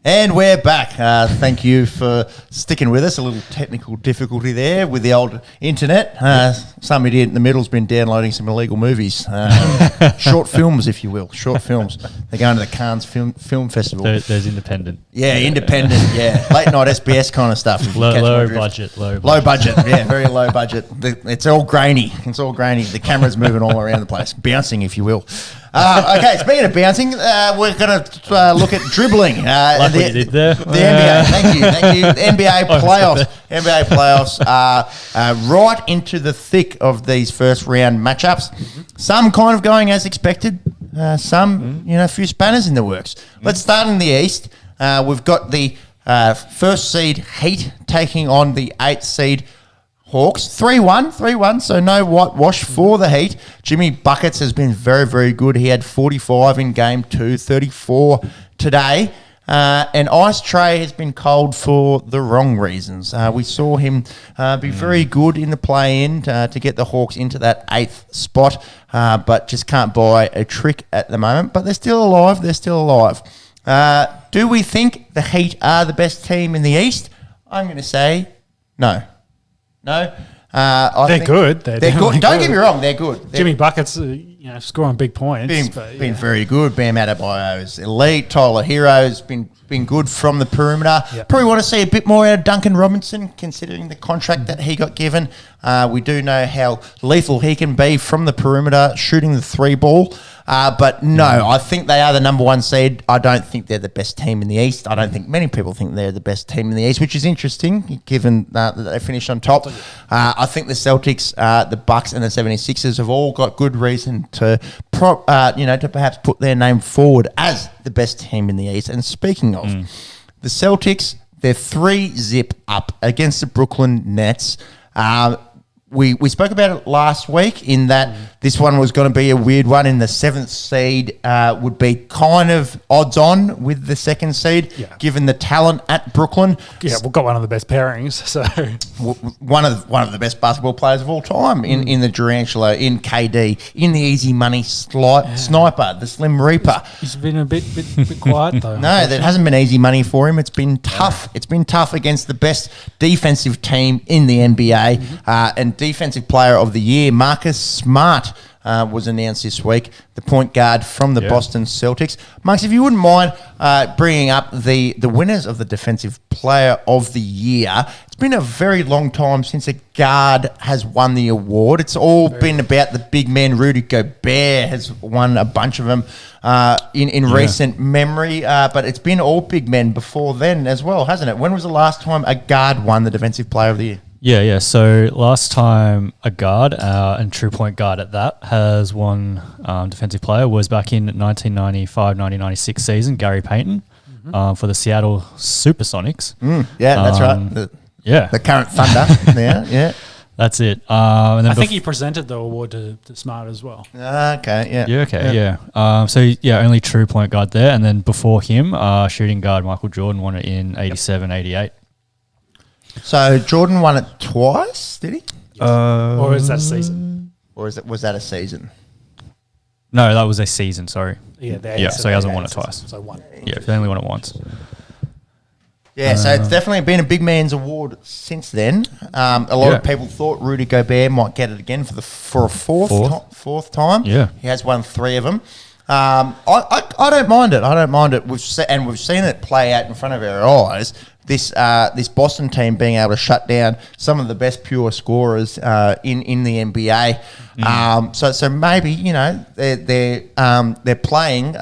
And we're back. Thank you for sticking with us. A little technical difficulty there with the old internet. Some idiot in the middle's been downloading some illegal movies. Short films, if you will. Short films. They're going to the Cannes Film Festival. There's independent. Yeah, independent, yeah. Late night SBS kind of stuff. Low budget. Low budget, yeah, very low budget. It's all grainy. The camera's moving all around the place. Bouncing, if you will. Okay, speaking of bouncing, we're going to look at dribbling. Like what you did there. The NBA, thank you. NBA playoffs. NBA playoffs are right into the thick of these first round matchups. Mm-hmm. Some kind of going as expected. Some, a few spanners in the works. Let's start in the East. We've got the first seed Heat taking on the 8th seed Hawks. 3-1, so no whitewash for the Heat. Jimmy Buckets has been very, very good. He had 45 in game 2, 34 today. And Ice Tray has been cold for the wrong reasons. We saw him be very good in the play-in to get the Hawks into that 8th spot, but just can't buy a trick at the moment. But they're still alive. Do we think the Heat are the best team in the East? I'm going to say no. No. They're good. They're good. Don't get me wrong, they're good. Jimmy Buckets, scoring big points. Been very good. Bam Adebayo's elite. Tyler Hero's been good from the perimeter. Yep. Probably want to see a bit more out of Duncan Robinson, considering the contract that he got given. We do know how lethal he can be from the perimeter, shooting the 3 ball. But no, I think they are the number 1 seed. I don't think they're the best team in the East. I don't think many people think they're the best team in the East, which is interesting given that they finished on top. I think the Celtics, the Bucks, and the 76ers have all got good reason to perhaps put their name forward as the best team in the East. And speaking of the Celtics, they're 3-0 up against the Brooklyn Nets. We spoke about it last week in that this one was going to be a weird one, and the 7th seed would be kind of odds on with the 2nd seed, given the talent at Brooklyn. Yeah, we've got one of the best pairings. So one of the best basketball players of all time in the Durantula, in KD, in the easy money sniper, the Slim Reaper. He's been a bit quiet though. No, there hasn't been easy money for him. It's been tough. It's been tough against the best defensive team in the NBA, and Defensive Player of the Year, Marcus Smart, was announced this week, the point guard from the Boston Celtics. Marcus, if you wouldn't mind bringing up the winners of the Defensive Player of the Year. It's been a very long time since a guard has won the award. It's all been about the big men. Rudy Gobert has won a bunch of them in recent memory, but it's been all big men before then as well, hasn't it? When was the last time a guard won the Defensive Player of the Year? Yeah. So last time a guard, and true point guard at that, has won defensive player was back in 1995-1996 season, Gary Payton, for the Seattle Supersonics. That's right. The current Thunder. yeah. That's it. And then I think he presented the award to Smart as well. Okay, yeah. Only true point guard there. And then before him, shooting guard Michael Jordan won it in 87-88. So Jordan won it twice, did he? Or is that a season? Or was that a season? No, that was a season, sorry. Yeah, so he hasn't won it twice. So one. Yeah, he only won it once. Yeah, so it's definitely been a big man's award since then. A lot of people thought Rudy Gobert might get it again for a fourth time. Yeah. He has won 3 of them. I don't mind it. We've seen it play out in front of our eyes. This Boston team being able to shut down some of the best pure scorers in the NBA. So maybe they're playing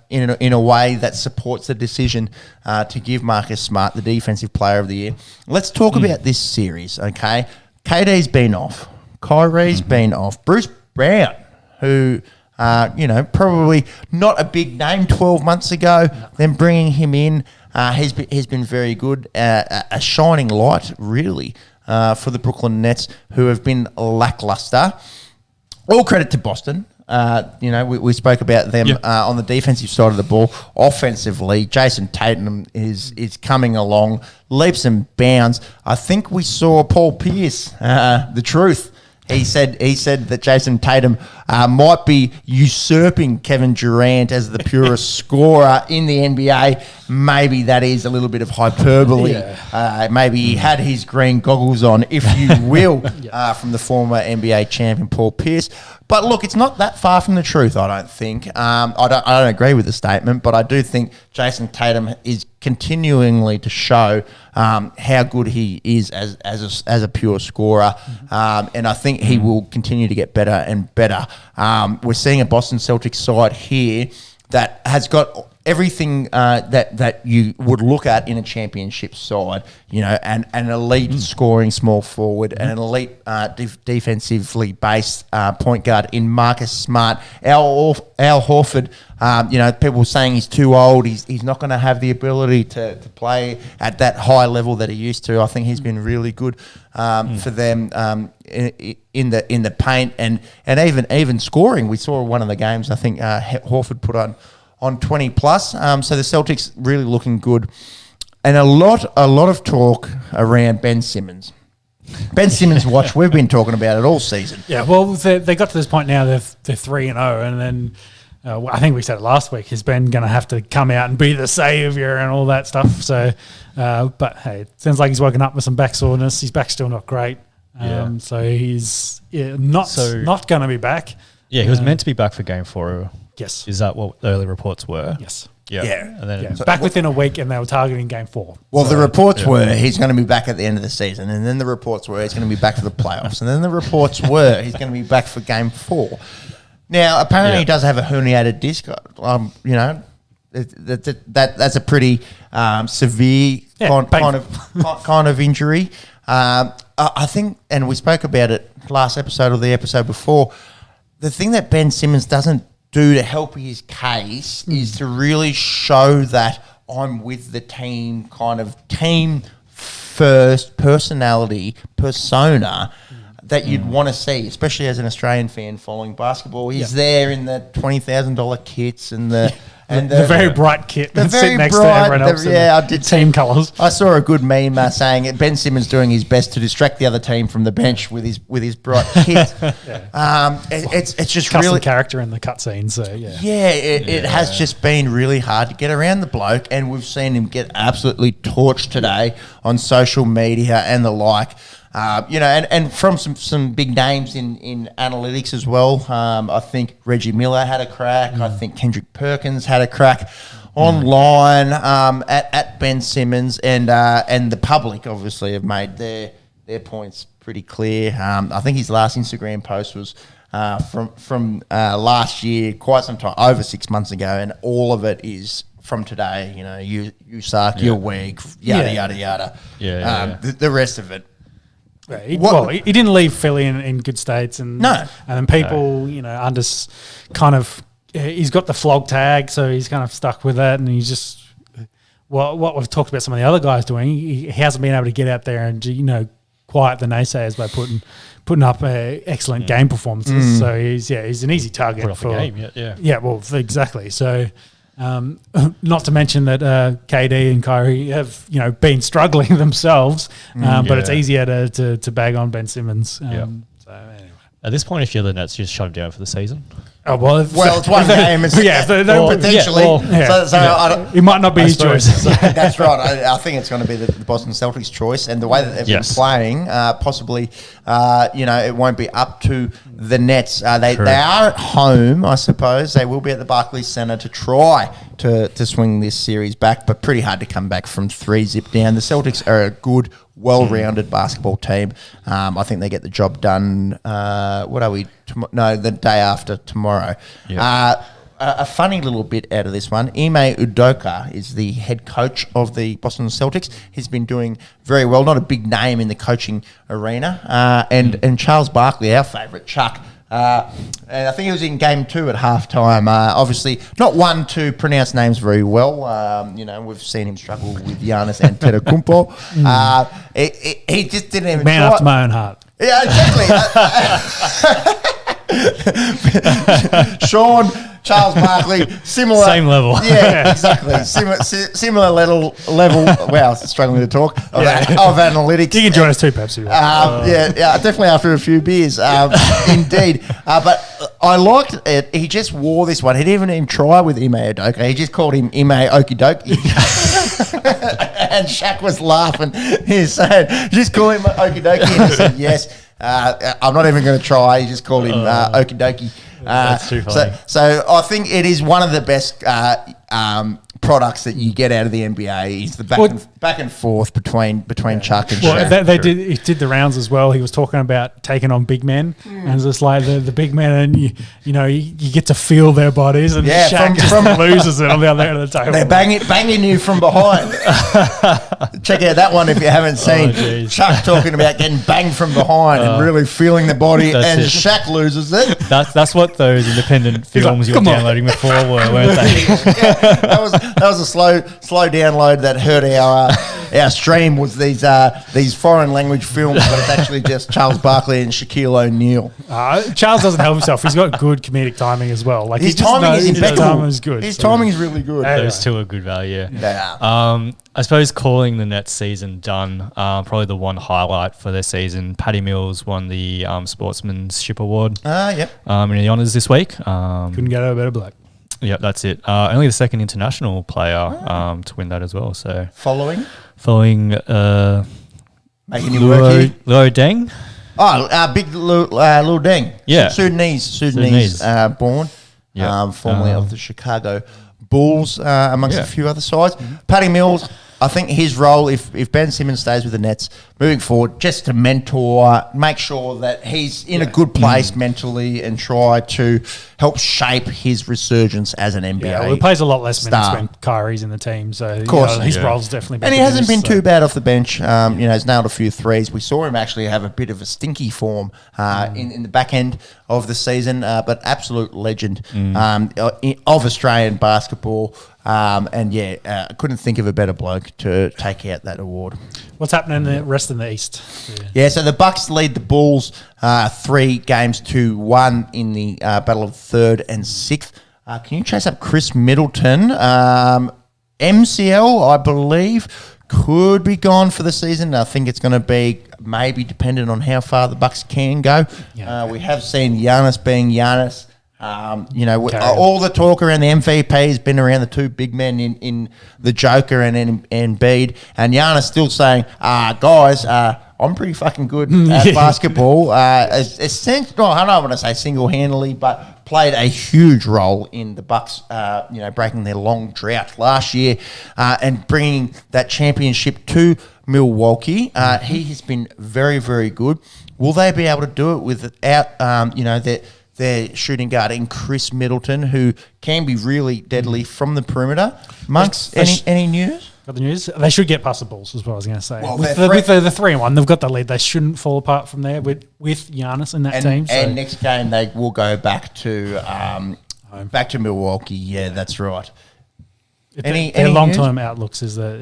in a way that supports the decision to give Marcus Smart the Defensive Player of the Year. Let's talk about this series, okay? KD's been off. Kyrie's been off. Bruce Brown, who probably not a big name 12 months ago, then bringing him in. He's been very good, a shining light, really, for the Brooklyn Nets, who have been lackluster. All credit to Boston. We spoke about them on the defensive side of the ball. Offensively, Jason Tatum is coming along, leaps and bounds. I think we saw Paul Pierce, the truth, He said that Jason Tatum might be usurping Kevin Durant as the purest scorer in the NBA. Maybe that is a little bit of hyperbole. Maybe he had his green goggles on, if you will, from the former NBA champion Paul Pierce. But look, it's not that far from the truth, I don't think. I don't agree with the statement, but I do think Jason Tatum is continuingly to show how good he is as a pure scorer, and I think he will continue to get better and better. We're seeing a Boston Celtics side here that has got everything that you would look at in a championship side, an elite scoring small forward, and an elite defensively based point guard in Marcus Smart. Al Horford, people saying he's too old. He's not going to have the ability to play at that high level that he used to. I think he's been really good for them in the paint and even scoring. We saw one of the games. I think Horford put on 20 plus. So the Celtics really looking good. And a lot of talk around Ben Simmons. Ben Simmons watch, we've been talking about it all season. Yeah, well, they got to this point now, they're 3-0, and then I think we said it last week, is Ben going to have to come out and be the saviour and all that stuff. So, but hey, it sounds like he's woken up with some back soreness. His back's still not great. So he's not going to be back. Yeah, he was meant to be back for Game 4. Yes. Is that what the early reports were? Yes. Yeah. And then So back within a week, and they were targeting Game 4. Well, the reports were he's going to be back at the end of the season, and then the reports were he's going to be back for the playoffs, and then the reports were he's going to be back for Game 4. Now, apparently he does have a herniated disc. That's a pretty severe kind of injury. I think, and we spoke about it last episode or the episode before, the thing that Ben Simmons doesn't do to help his case is to really show that I'm with the team, kind of team first personality, persona that you'd want to see, especially as an Australian fan following basketball. He's there in the $20,000 kits and the very bright kit the sitting next to everyone else. I did team colours. I saw a good meme saying it, Ben Simmons doing his best to distract the other team from the bench with his bright kit. It's just Custom really character in the cutscene. So it has just been really hard to get around the bloke, and we've seen him get absolutely torched today on social media and the like. And from some big names in analytics as well. I think Reggie Miller had a crack. I think Kendrick Perkins had a crack online at Ben Simmons, and the public obviously have made their points pretty clear. I think his last Instagram post was from last year, quite some time, over 6 months ago, and all of it is from today. You suck, you're weak, yada yada yada. The rest of it. He didn't leave Philly in good states, and then people, he's got the flog tag, so he's kind of stuck with that, and he's just what we've talked about some of the other guys doing. He hasn't been able to get out there and quiet the naysayers by putting up excellent game performances. So he's an easy target for a game. Exactly. So. Not to mention that KD and Kyrie have been struggling themselves, but it's easier to bag on Ben Simmons. So anyway. At this point, if you're the Nets, you just shut him down for the season. Oh, well, it's one game. Potentially. It might not be his choice. That's right. I think it's going to be the Boston Celtics' choice, and the way that they've been playing, possibly, it won't be up to the Nets. They are at home, I suppose. They will be at the Barclays Centre to try to swing this series back, but pretty hard to come back from 3-0 down. The Celtics are a good, well-rounded basketball team. I think they get the job done. What are we? The day after tomorrow. A funny little bit out of this one. Ime Udoka is the head coach of the Boston Celtics. He's been doing very well. Not a big name in the coaching arena. And Charles Barkley, our favourite, Chuck. And I think he was in game 2 at halftime. Obviously, not one to pronounce names very well. We've seen him struggle with Giannis Antetokounmpo. He just didn't even man after my own heart. Yeah, exactly. Charles Barkley, similar. Same level. Yeah, exactly. Similar level. Wow, struggling to talk. Of analytics. You can join us too, perhaps. Yeah, definitely after a few beers. Indeed. But I liked it. He just wore this one. He didn't even try with EPL080. He just called him EPL080. And Shaq was laughing. He's saying, just call him okie dokie. And he said, yes. I'm not even going to try. He just called him okie dokie. That's too funny. So I think it is one of the best products that you get out of the NBA. Is the back and forth between Chuck and Shaq. He did the rounds as well. He was talking about taking on big men, and it's just like the big men, and you get to feel their bodies, and Shaq just loses it on the other end of the table. They're banging you from behind. Check out that one if you haven't seen. Chuck talking about getting banged from behind and really feeling the body, and Shaq loses it. That's what those independent films you were downloading before were, weren't they? That was a slow download that hurt our stream. Was these foreign language films, but it's actually just Charles Barkley and Shaquille O'Neal. Charles doesn't help himself. He's got good comedic timing as well. Like his timing is impeccable. His timing is really good. Those two are good value. Yeah. I suppose calling the Nets season done, probably the one highlight for their season. Paddy Mills won the Sportsmanship Award. Yep. In the honours this week. Couldn't get a better bloke. Yep, that's it. Only the second international player to win that as well. So Following making you work here. Luo Deng. Big Luo Deng. Yeah. Sudanese born. Yep. Formerly of the Chicago Bulls, amongst a few other sides. Paddy Mills, I think his role, if Ben Simmons stays with the Nets moving forward, just to mentor, make sure that he's in a good place mentally and try to help shape his resurgence as an NBA. Yeah, he plays a lot less minutes star. when Kyrie's in the team, so of course, his role's definitely been and he hasn't been too bad off the bench. He's nailed a few threes. We saw him actually have a bit of a stinky form in the back end of the season, but absolute legend of Australian basketball. Couldn't think of a better bloke to take out that award. What's happening in the rest in the East? Yeah, so the Bucks lead the Bulls 3-1 in the battle of third and sixth. Can you chase up Chris Middleton? MCL, I believe, could be gone for the season. I think it's going to be maybe dependent on how far the Bucks can go. Yeah. We have seen Giannis being Giannis. All the talk around the MVP has been around the two big men in the Joker and Embiid, and Giannis still saying, guys, I'm pretty fucking good at basketball. I don't want to say single-handedly, but played a huge role in the Bucks, breaking their long drought last year and bringing that championship to Milwaukee. He has been very, very good. Will they be able to do it without, their shooting guard in Chris Middleton, who can be really deadly from the perimeter? Monks, any news? Got the news? They should get past the Bulls, is what I was going to say. Well, with the 3-1, they've got the lead. They shouldn't fall apart from there with Giannis in that team. And next game, they will go back to Milwaukee. Yeah, that's right. Their long-term outlooks is that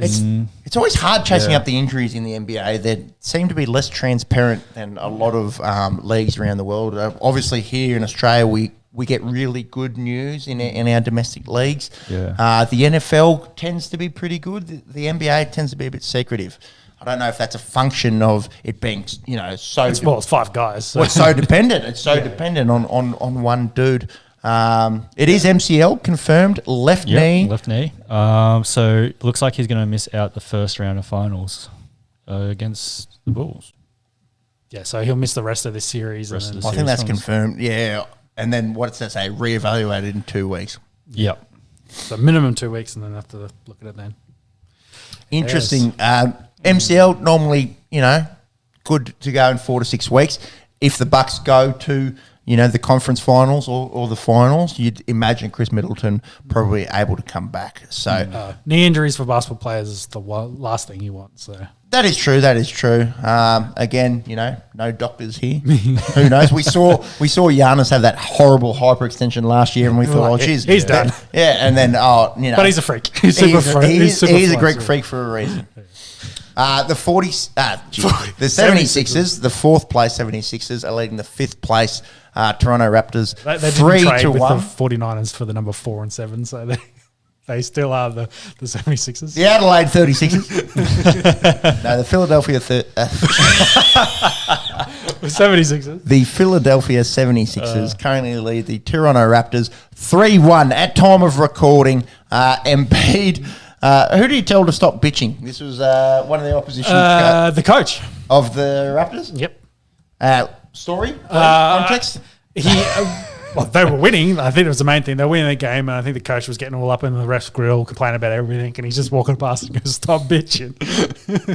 it's always hard chasing up the injuries in the NBA. They seem to be less transparent than a lot of leagues around the world. Obviously, here in Australia, we get really good news in our domestic leagues. Yeah. The NFL tends to be pretty good. The NBA tends to be a bit secretive. I don't know if that's a function of it being, so... It's five guys. So. Well, it's so dependent. It's so dependent on one dude. It is MCL confirmed, left knee. Left knee. So it looks like he's going to miss out the first round of finals against the Bulls. Yeah, so he'll miss the rest of this series. I think that's confirmed. Yeah, and then what does that say? Reevaluated in 2 weeks. Yep. So minimum 2 weeks, and then have to look at it then. Interesting. Yes. MCL normally, good to go in 4 to 6 weeks. If the Bucks go to the conference finals or the finals, you'd imagine Chris Middleton probably able to come back. So knee injuries for basketball players is the last thing you want. So that is true. Again, no doctors here. Who knows? We saw Giannis have that horrible hyperextension last year, and we thought, he's done. Yeah, and then but he's a freak. He's a He's a Greek freak for a reason. The 76ers, the fourth place 76ers are leading the fifth place Toronto Raptors. They didn't 3 trade to with 1. the 49ers for the number 4 and 7, so they still are the 76ers. The Adelaide 36ers. No, the Philadelphia 76ers. The Philadelphia 76ers currently lead the Toronto Raptors 3-1 at time of recording. Embiid, who did he tell to stop bitching? This was one of the opposition The coach. of the Raptors. Yep. Story? Context? Well, they were winning. I think it was the main thing. They were winning the game, and I think the coach was getting all up in the ref's grill, complaining about everything, and he's just walking past and goes, "Stop bitching."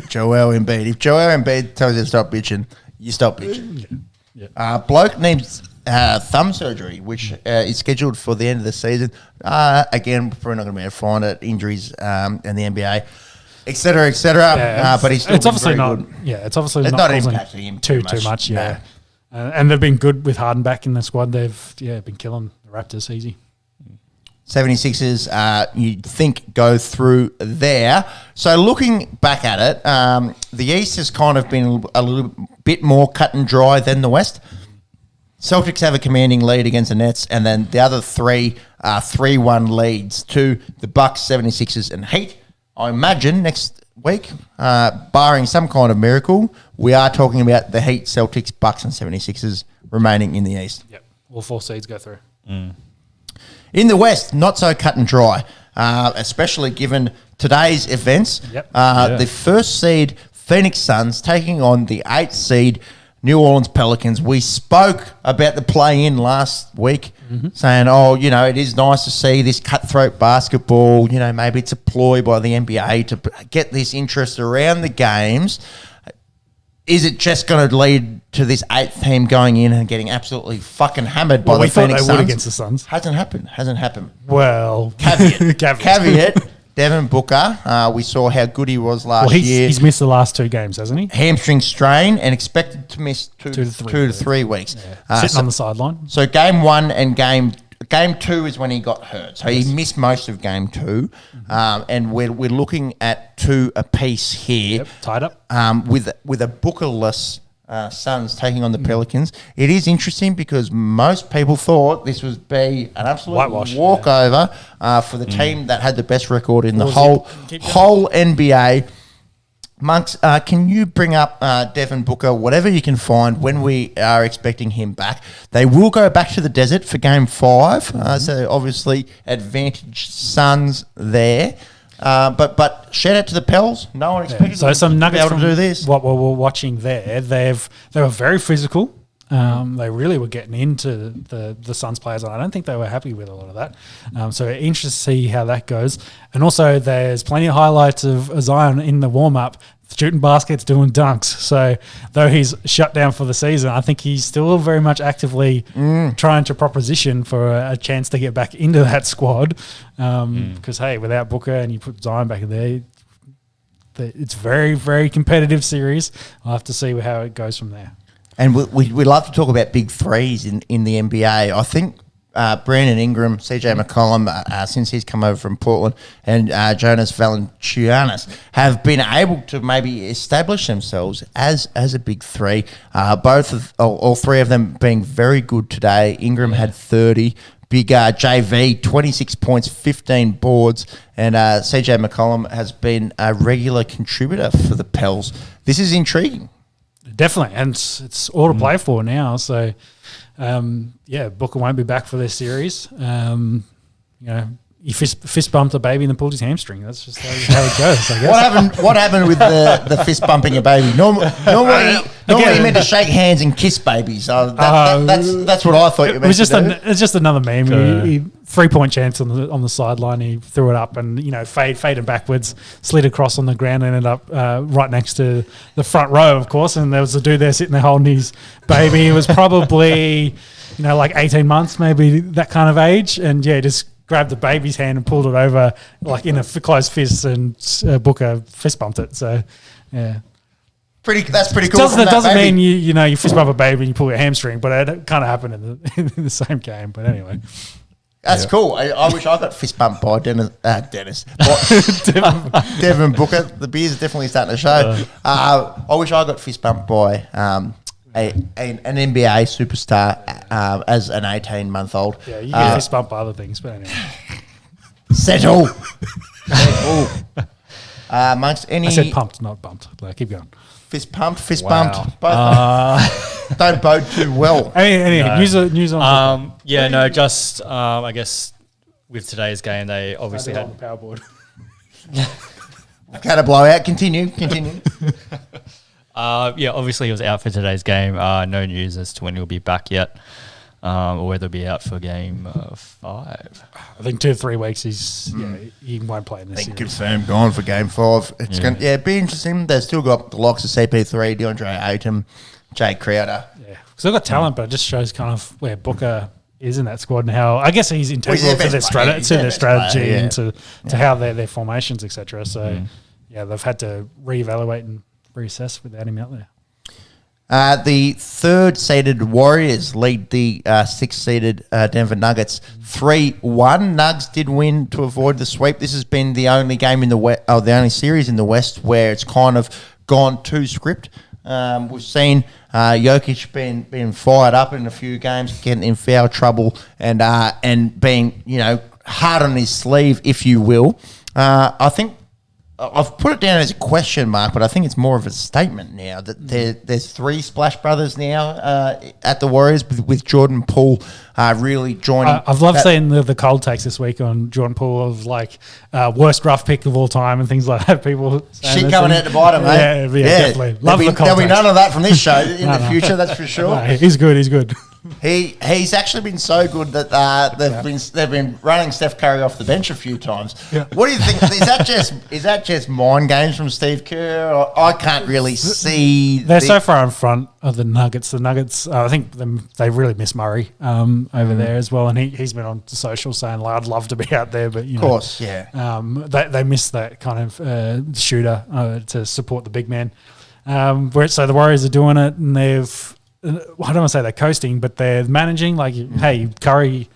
Joel Embiid. If Joel Embiid tells you to stop bitching, you stop bitching. Yeah. Bloke needs thumb surgery, which is scheduled for the end of the season. Again, probably not going to be able to find it. Injuries and the NBA, etc., etc. Yeah, but he's it's obviously very not. good. Yeah, it's obviously It's not not causing impacting him too too much. much, Yeah, and they've been good with Harden back in the squad. They've been killing the Raptors easy. 76ers, you'd think, go through there. So looking back at it, the East has kind of been a little bit more cut and dry than the West. Celtics have a commanding lead against the Nets, and then the other three are 3-1 leads to the Bucks, 76ers, and Heat. I imagine next week, barring some kind of miracle, we are talking about the Heat, Celtics, Bucks, and 76ers remaining in the East. Yep, all 4 seeds go through. In the West, not so cut and dry, especially given today's events. Yep. The first seed, Phoenix Suns, taking on the 8th seed, New Orleans Pelicans. We spoke about the play-in last week, saying, it is nice to see this cutthroat basketball. Maybe it's a ploy by the NBA to get this interest around the games. Is it just going to lead to this 8th team going in and getting absolutely fucking hammered by the Phoenix Suns? We thought they would against the Suns. Hasn't happened. Well, Caveat. Devin Booker, we saw how good he was last year. He's missed the last 2 games, hasn't he? Hamstring strain and expected to miss two to 3 weeks. Sitting on the sideline. So game 1 and game 2 is when he got hurt. So he missed most of game 2. And we're looking at 2 apiece here. Yep, tied up. With a Bookerless Suns taking on the Pelicans. It is interesting because most people thought this would be an absolute Whitewash, walkover for the team that had the best record in the whole NBA. Monks, can you bring up Devin Booker, whatever you can find, when we are expecting him back? They will go back to the desert for game 5, so obviously advantage Suns there. But shout out to the Pels. No one expected So some them to be nuggets able to do this. What we're watching there, they were very physical. They really were getting into the Suns players, and I don't think they were happy with a lot of that. So interested to see how that goes. And also, there's plenty of highlights of Zion in the warm up, shooting baskets, doing dunks. So though he's shut down for the season, I think he's still very much actively trying to proposition for a chance to get back into that squad. Because hey, without Booker and you put Zion back there, it's very, very competitive series. I'll have to see how it goes from there. And we love to talk about big threes in the NBA. I think Brandon Ingram, CJ McCollum, since he's come over from Portland, and Jonas Valanciunas have been able to maybe establish themselves as a big three. All 3 of them being very good today. Ingram had 30. Big JV, 26 points, 15 boards, and CJ McCollum has been a regular contributor for the Pels. This is intriguing. Definitely, and it's all to play for now. So, Booker won't be back for this series. He fist bumped a baby and then pulled his hamstring. That's just how it goes, I guess. What happened with the fist bumping a baby? Normally you meant to shake hands and kiss babies. That's what I thought you meant. It's just another meme. He 3-point chance on the sideline. He threw it up and faded backwards, slid across on the ground, and ended up right next to the front row, of course. And there was a dude there sitting there holding his baby. He was probably 18 months, maybe that kind of age, and just grabbed the baby's hand and pulled it over in a closed fist, and Booker fist bumped it. So, yeah. That's pretty cool. That doesn't mean you fist bump a baby and you pull your hamstring, but it kind of happened in the same game. But anyway. That's cool. I wish I got fist bumped by Devin Booker. The beer's definitely starting to show. I wish I got fist bumped by an NBA superstar as an 18-month-old. Yeah, you get fist bumped by other things, but anyway. Settle. Amongst any... I said pumped, not bumped. Like, keep going. Fist bumped. Both don't bode too well. Anyway, news on. Just I guess with today's game, they obviously had the power board. Had a blowout. Continue. Obviously he was out for today's game. No news as to when he'll be back yet, or whether he'll be out for game 5. I think 2 to 3 weeks. He won't play in this series. Confirmed gone for game 5. It's going to be interesting. They've still got the likes of CP3, DeAndre Ayton, Jay Crowder. Yeah, because they've got talent, but it just shows kind of where Booker is in that squad and how I guess he's integral to their strategy and to how their formations, etc. So they've had to reevaluate and reassess without him out there. The 3rd-seeded Warriors lead the 6th-seeded Denver Nuggets 3-1. Nugs did win to avoid the sweep. This has been the only game in the the only series in the West where it's kind of gone to script. We've seen Jokic being fired up in a few games, getting in foul trouble, and being hard on his sleeve, if you will. I think I've put it down as a question mark, but I think it's more of a statement now that there's 3 Splash Brothers now at the Warriors with Jordan Poole really joining. I've loved seeing the cold takes this week on Jordan Poole of like worst draft pick of all time and things like that. People shit coming out the bottom, mate. Yeah, definitely. Love the cold There'll be takes. none of that from this show in the future, that's for sure. No, he's good. He's actually been so good that they've been running Steph Curry off the bench a few times. Yeah. What do you think? Is that just mind games from Steve Kerr? I can't really see. They're so far in front of the Nuggets. The Nuggets, I think they really miss Murray over there as well, and he's been on social saying, like, "I'd love to be out there, but of course, yeah." They miss that kind of shooter to support the big man. So the Warriors are doing it, and they've. I don't want to say they're coasting, but they're managing. Like, hey, Curry,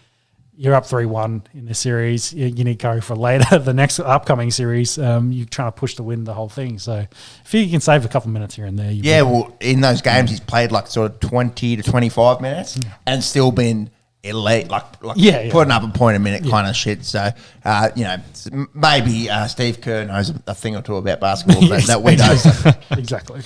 you're up 3-1 in this series. You need Curry for later. The next upcoming series, you're trying to push to win the whole thing. So if you can save a couple minutes here and there. Well, in those games, he's played like sort of 20 to 25 minutes and still been elite, putting up a point a minute kind of shit. So, maybe Steve Kerr knows a thing or two about basketball that we don't. Exactly.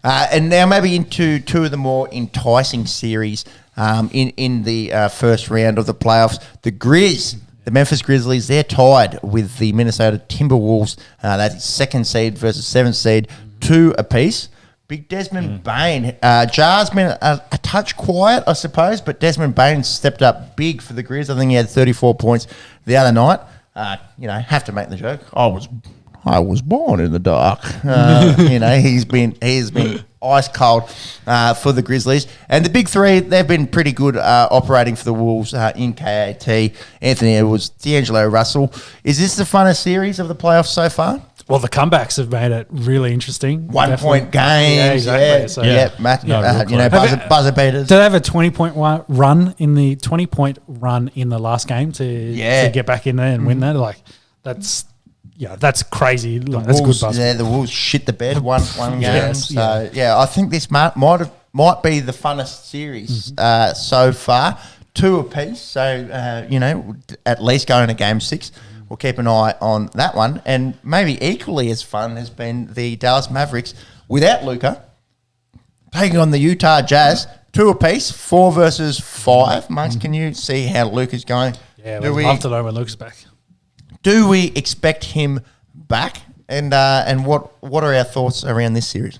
And now maybe into 2 of the more enticing series in the first round of the playoffs. The Memphis Grizzlies, they're tied with the Minnesota Timberwolves. That's 2nd seed versus 7th seed, 2 apiece. Big Desmond Bain. Jar's been a touch quiet, I suppose, but Desmond Bain stepped up big for the Grizz. I think he had 34 points the other night. Have to make the joke. I was born in the dark. He's been ice cold for the Grizzlies. And the big 3, they've been pretty good operating for the Wolves in KAT, Anthony Edwards, D'Angelo Russell. Is this the funnest series of the playoffs so far? Well, the comebacks have made it really interesting. 1 point games. Yeah, exactly. Buzzer beaters. Do they have a 20-point run in the 20-point run in the last game to get back in there and win that? Like, that's crazy. Like, that's good basketball. Yeah, the Wolves shit the bed one game. Yes, so I think this might be the funnest series so far. 2 apiece. So at least going to game 6. We'll keep an eye on that one. And maybe equally as fun has been the Dallas Mavericks without Luka taking on the Utah Jazz. 2 apiece, 4 versus 5. Monks, can you see how Luka's going? Yeah, we'd love to know when Luka's back. Do we expect him back? And what are our thoughts around this series?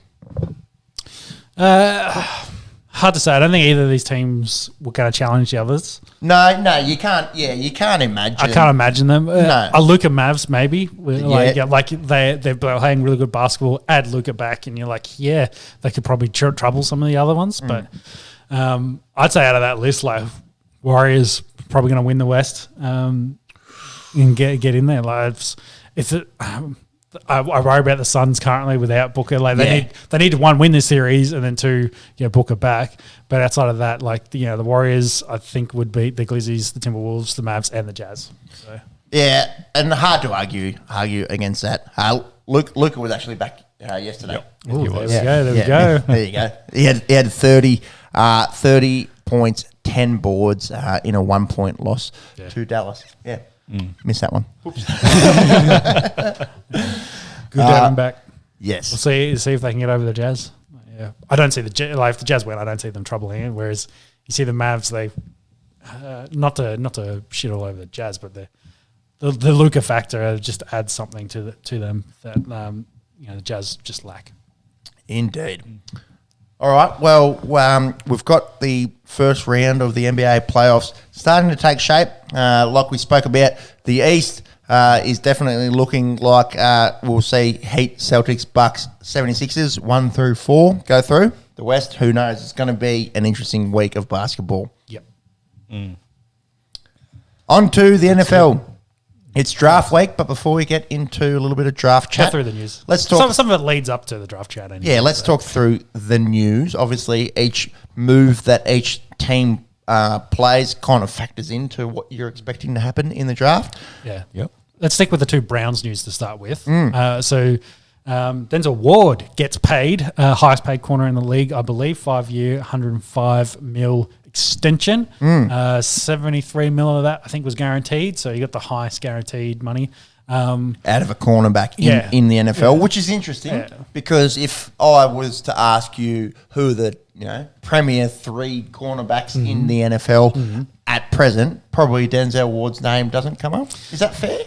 Hard to say. I don't think either of these teams were going to challenge the others. No, you can't. Yeah, you can't imagine. I can't imagine them. No. A Luka Mavs maybe. They're playing really good basketball. Add Luka back, and you're like, they could probably trouble some of the other ones. But I'd say out of that list, like Warriors probably going to win the West and get in there. Like I worry about the Suns currently without Booker. Like Yeah. they need to one, win this series, and then two, Booker back. But outside of that, like the Warriors, I think would beat the Glizzies, the Timberwolves, the Mavs, and the Jazz. So Yeah, and hard to argue against that. Luka was actually back yesterday. Ooh, He there was. we go. There we Yeah, go. there you go. He had 30 points, 10 boards in a 1 point loss to Dallas. Yeah, missed that one. Good to have him back. Yes. We'll see if they can get over the Jazz. Yeah, I don't see if the Jazz win, I don't see them troubling it. Whereas you see the Mavs, they not to shit all over the Jazz, but the Luka factor just adds something to them that the Jazz just lack. Indeed. All right. Well, we've got the first round of the NBA playoffs starting to take shape. Like we spoke about, the East is definitely looking like we'll see Heat, Celtics, Bucks, 76ers, 1 through 4 go through. The West, who knows? It's going to be an interesting week of basketball. Yep. On to the NFL. It's draft week, but before we get into a little bit of draft Chat chat, through the news. Let's talk. Some of it leads up to the draft chat. Anyway, Yeah, let's talk through the news. Obviously, each move that each team plays kind of factors into what you're expecting to happen in the draft. Yeah. Yep. Let's stick with the two Browns news to start with. So Denzel Ward gets paid, highest paid corner in the league, I believe, 5-year, $105 million extension. 73 million of that, I think, was guaranteed. So you got the highest guaranteed money. Out of a cornerback in the NFL, which is interesting because if I was to ask you who are the premier 3 cornerbacks in the NFL at present, probably Denzel Ward's name doesn't come up. Is that fair?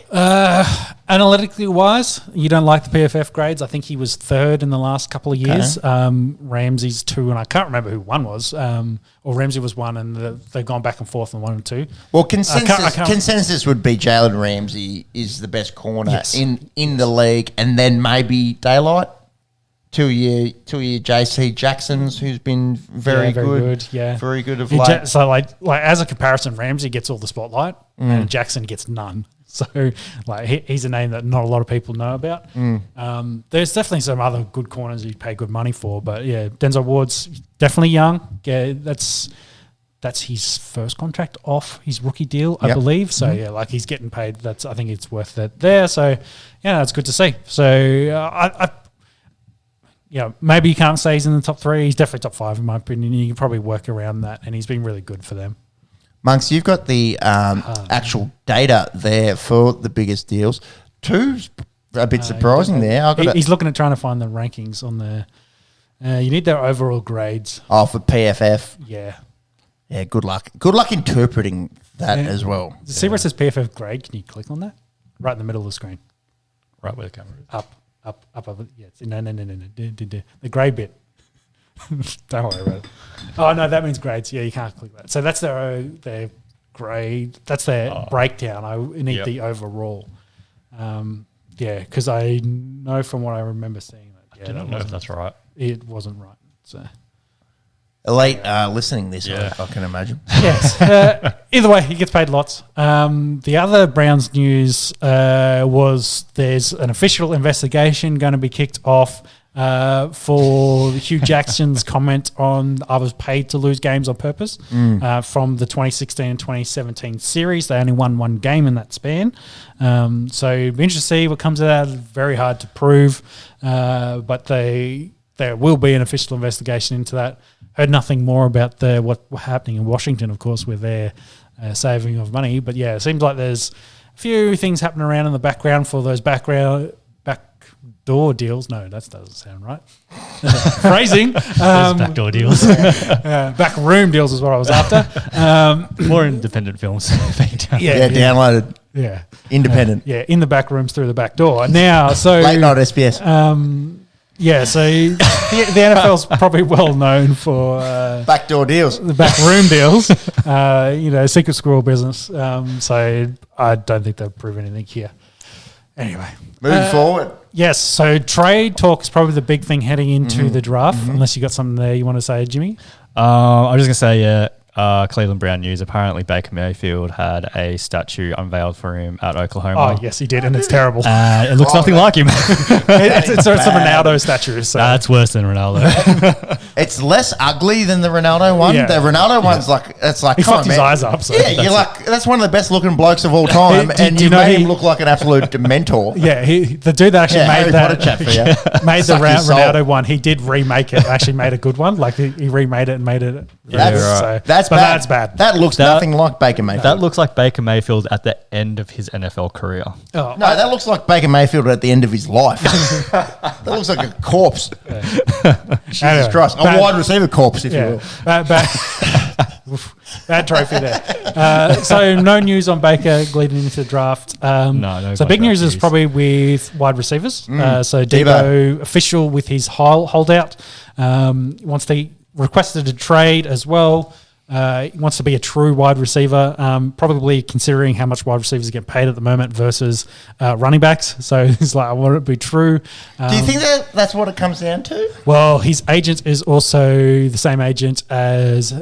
Analytically wise, you don't like the PFF grades. I think he was 3rd in the last couple of years. Ramsey's 2, and I can't remember who 1 was. Or Ramsey was 1, and they've gone back and forth on 1 and 2. Well, consensus would be Jalen Ramsey is the best corner in the league, and then maybe daylight. 2-year JC Jackson's, who's been very good. Very good of late. So like as a comparison, Ramsey gets all the spotlight, and Jackson gets none. So he's a name that not a lot of people know about. There's definitely some other good corners you pay good money for, but yeah, Denzel Ward's definitely young. Yeah, that's his first contract off his rookie deal, I believe. So he's getting paid. I think it's worth it there. So yeah, it's good to see. So maybe you can't say he's in the top 3. He's definitely top 5 in my opinion. You can probably work around that, and he's been really good for them. Monks, you've got the actual data there for the biggest deals. 2's a bit surprising there. He's looking at trying to find the rankings on the. You need their overall grades. Oh, for PFF. Yeah. Yeah, good luck. Good luck interpreting that as well. See where it says PFF grade? Can you click on that? Right in the middle of the screen. Right where the camera is. Up. Yeah, no. The grade bit. Don't worry about it. Oh, no, that means grades. Yeah, you can't click that. So that's their grade. That's their breakdown. I need the overall. Because I know from what I remember seeing that. I don't know if that's right. It wasn't right. So Elite listening this, I can imagine. Yes. Either way, he gets paid lots. The other Browns news was there's an official investigation going to be kicked off for Hugh Jackson's comment on I was paid to lose games on purpose from the 2016 and 2017 series. They only won 1 game in that span. So it'd be interesting to see what comes out. Very hard to prove, but there will be an official investigation into that. Heard nothing more about what's happening in Washington, of course, with their saving of money. But yeah, it seems like there's a few things happening around in the background for those backdoor deals. No, that doesn't sound right. Phrasing. Those backdoor deals. Backroom deals is what I was after. More independent films. Downloaded. Yeah. Independent. In the back rooms through the back door. Now, so late night SBS. So the NFL's probably well known for backdoor deals, the backroom deals, secret squirrel business. So I don't think they'll prove anything here. Anyway, moving forward. Yes, so trade talk is probably the big thing heading into the draft. Unless you got something there you want to say, Jimmy. I was just gonna say, Cleveland Brown News. Apparently, Baker Mayfield had a statue unveiled for him at Oklahoma. Oh, yes, he did, and it's terrible. It looks nothing like him. it's a Ronaldo statue. So. That's worse than Ronaldo. It's less ugly than the Ronaldo one. Yeah. The Ronaldo one's like, it's like, He come on, fucked his man. eyes up. So Yeah, you're like, that's one of the best looking blokes of all time, Do and you you know made he- him look like an absolute mentor. Yeah, the dude that actually Yeah, made Harry that Potter chat for you. made the Suck his soul. Ronaldo one. He did remake it. Actually, made a good one. Like he remade it and made it. That's, So, that's but bad. That's bad. That looks nothing like Baker Mayfield. That looks like Baker Mayfield at the end of his NFL career. Oh, No, that looks like Baker Mayfield at the end of his life. That looks like a corpse. Jesus Anyway, Christ. A bad- wide receiver corpse, if you yeah, will. bad trophy there. So no news on Baker leading into the draft. No So big contract news is news. probably with wide receivers. So Debo. Debo official with his holdout. Wants to requested a trade as well. He wants to be a true wide receiver, probably considering how much wide receivers get paid at the moment versus running backs. So he's like, I want it to be true. Do you think that that's what it comes down to? Well, his agent is also the same agent as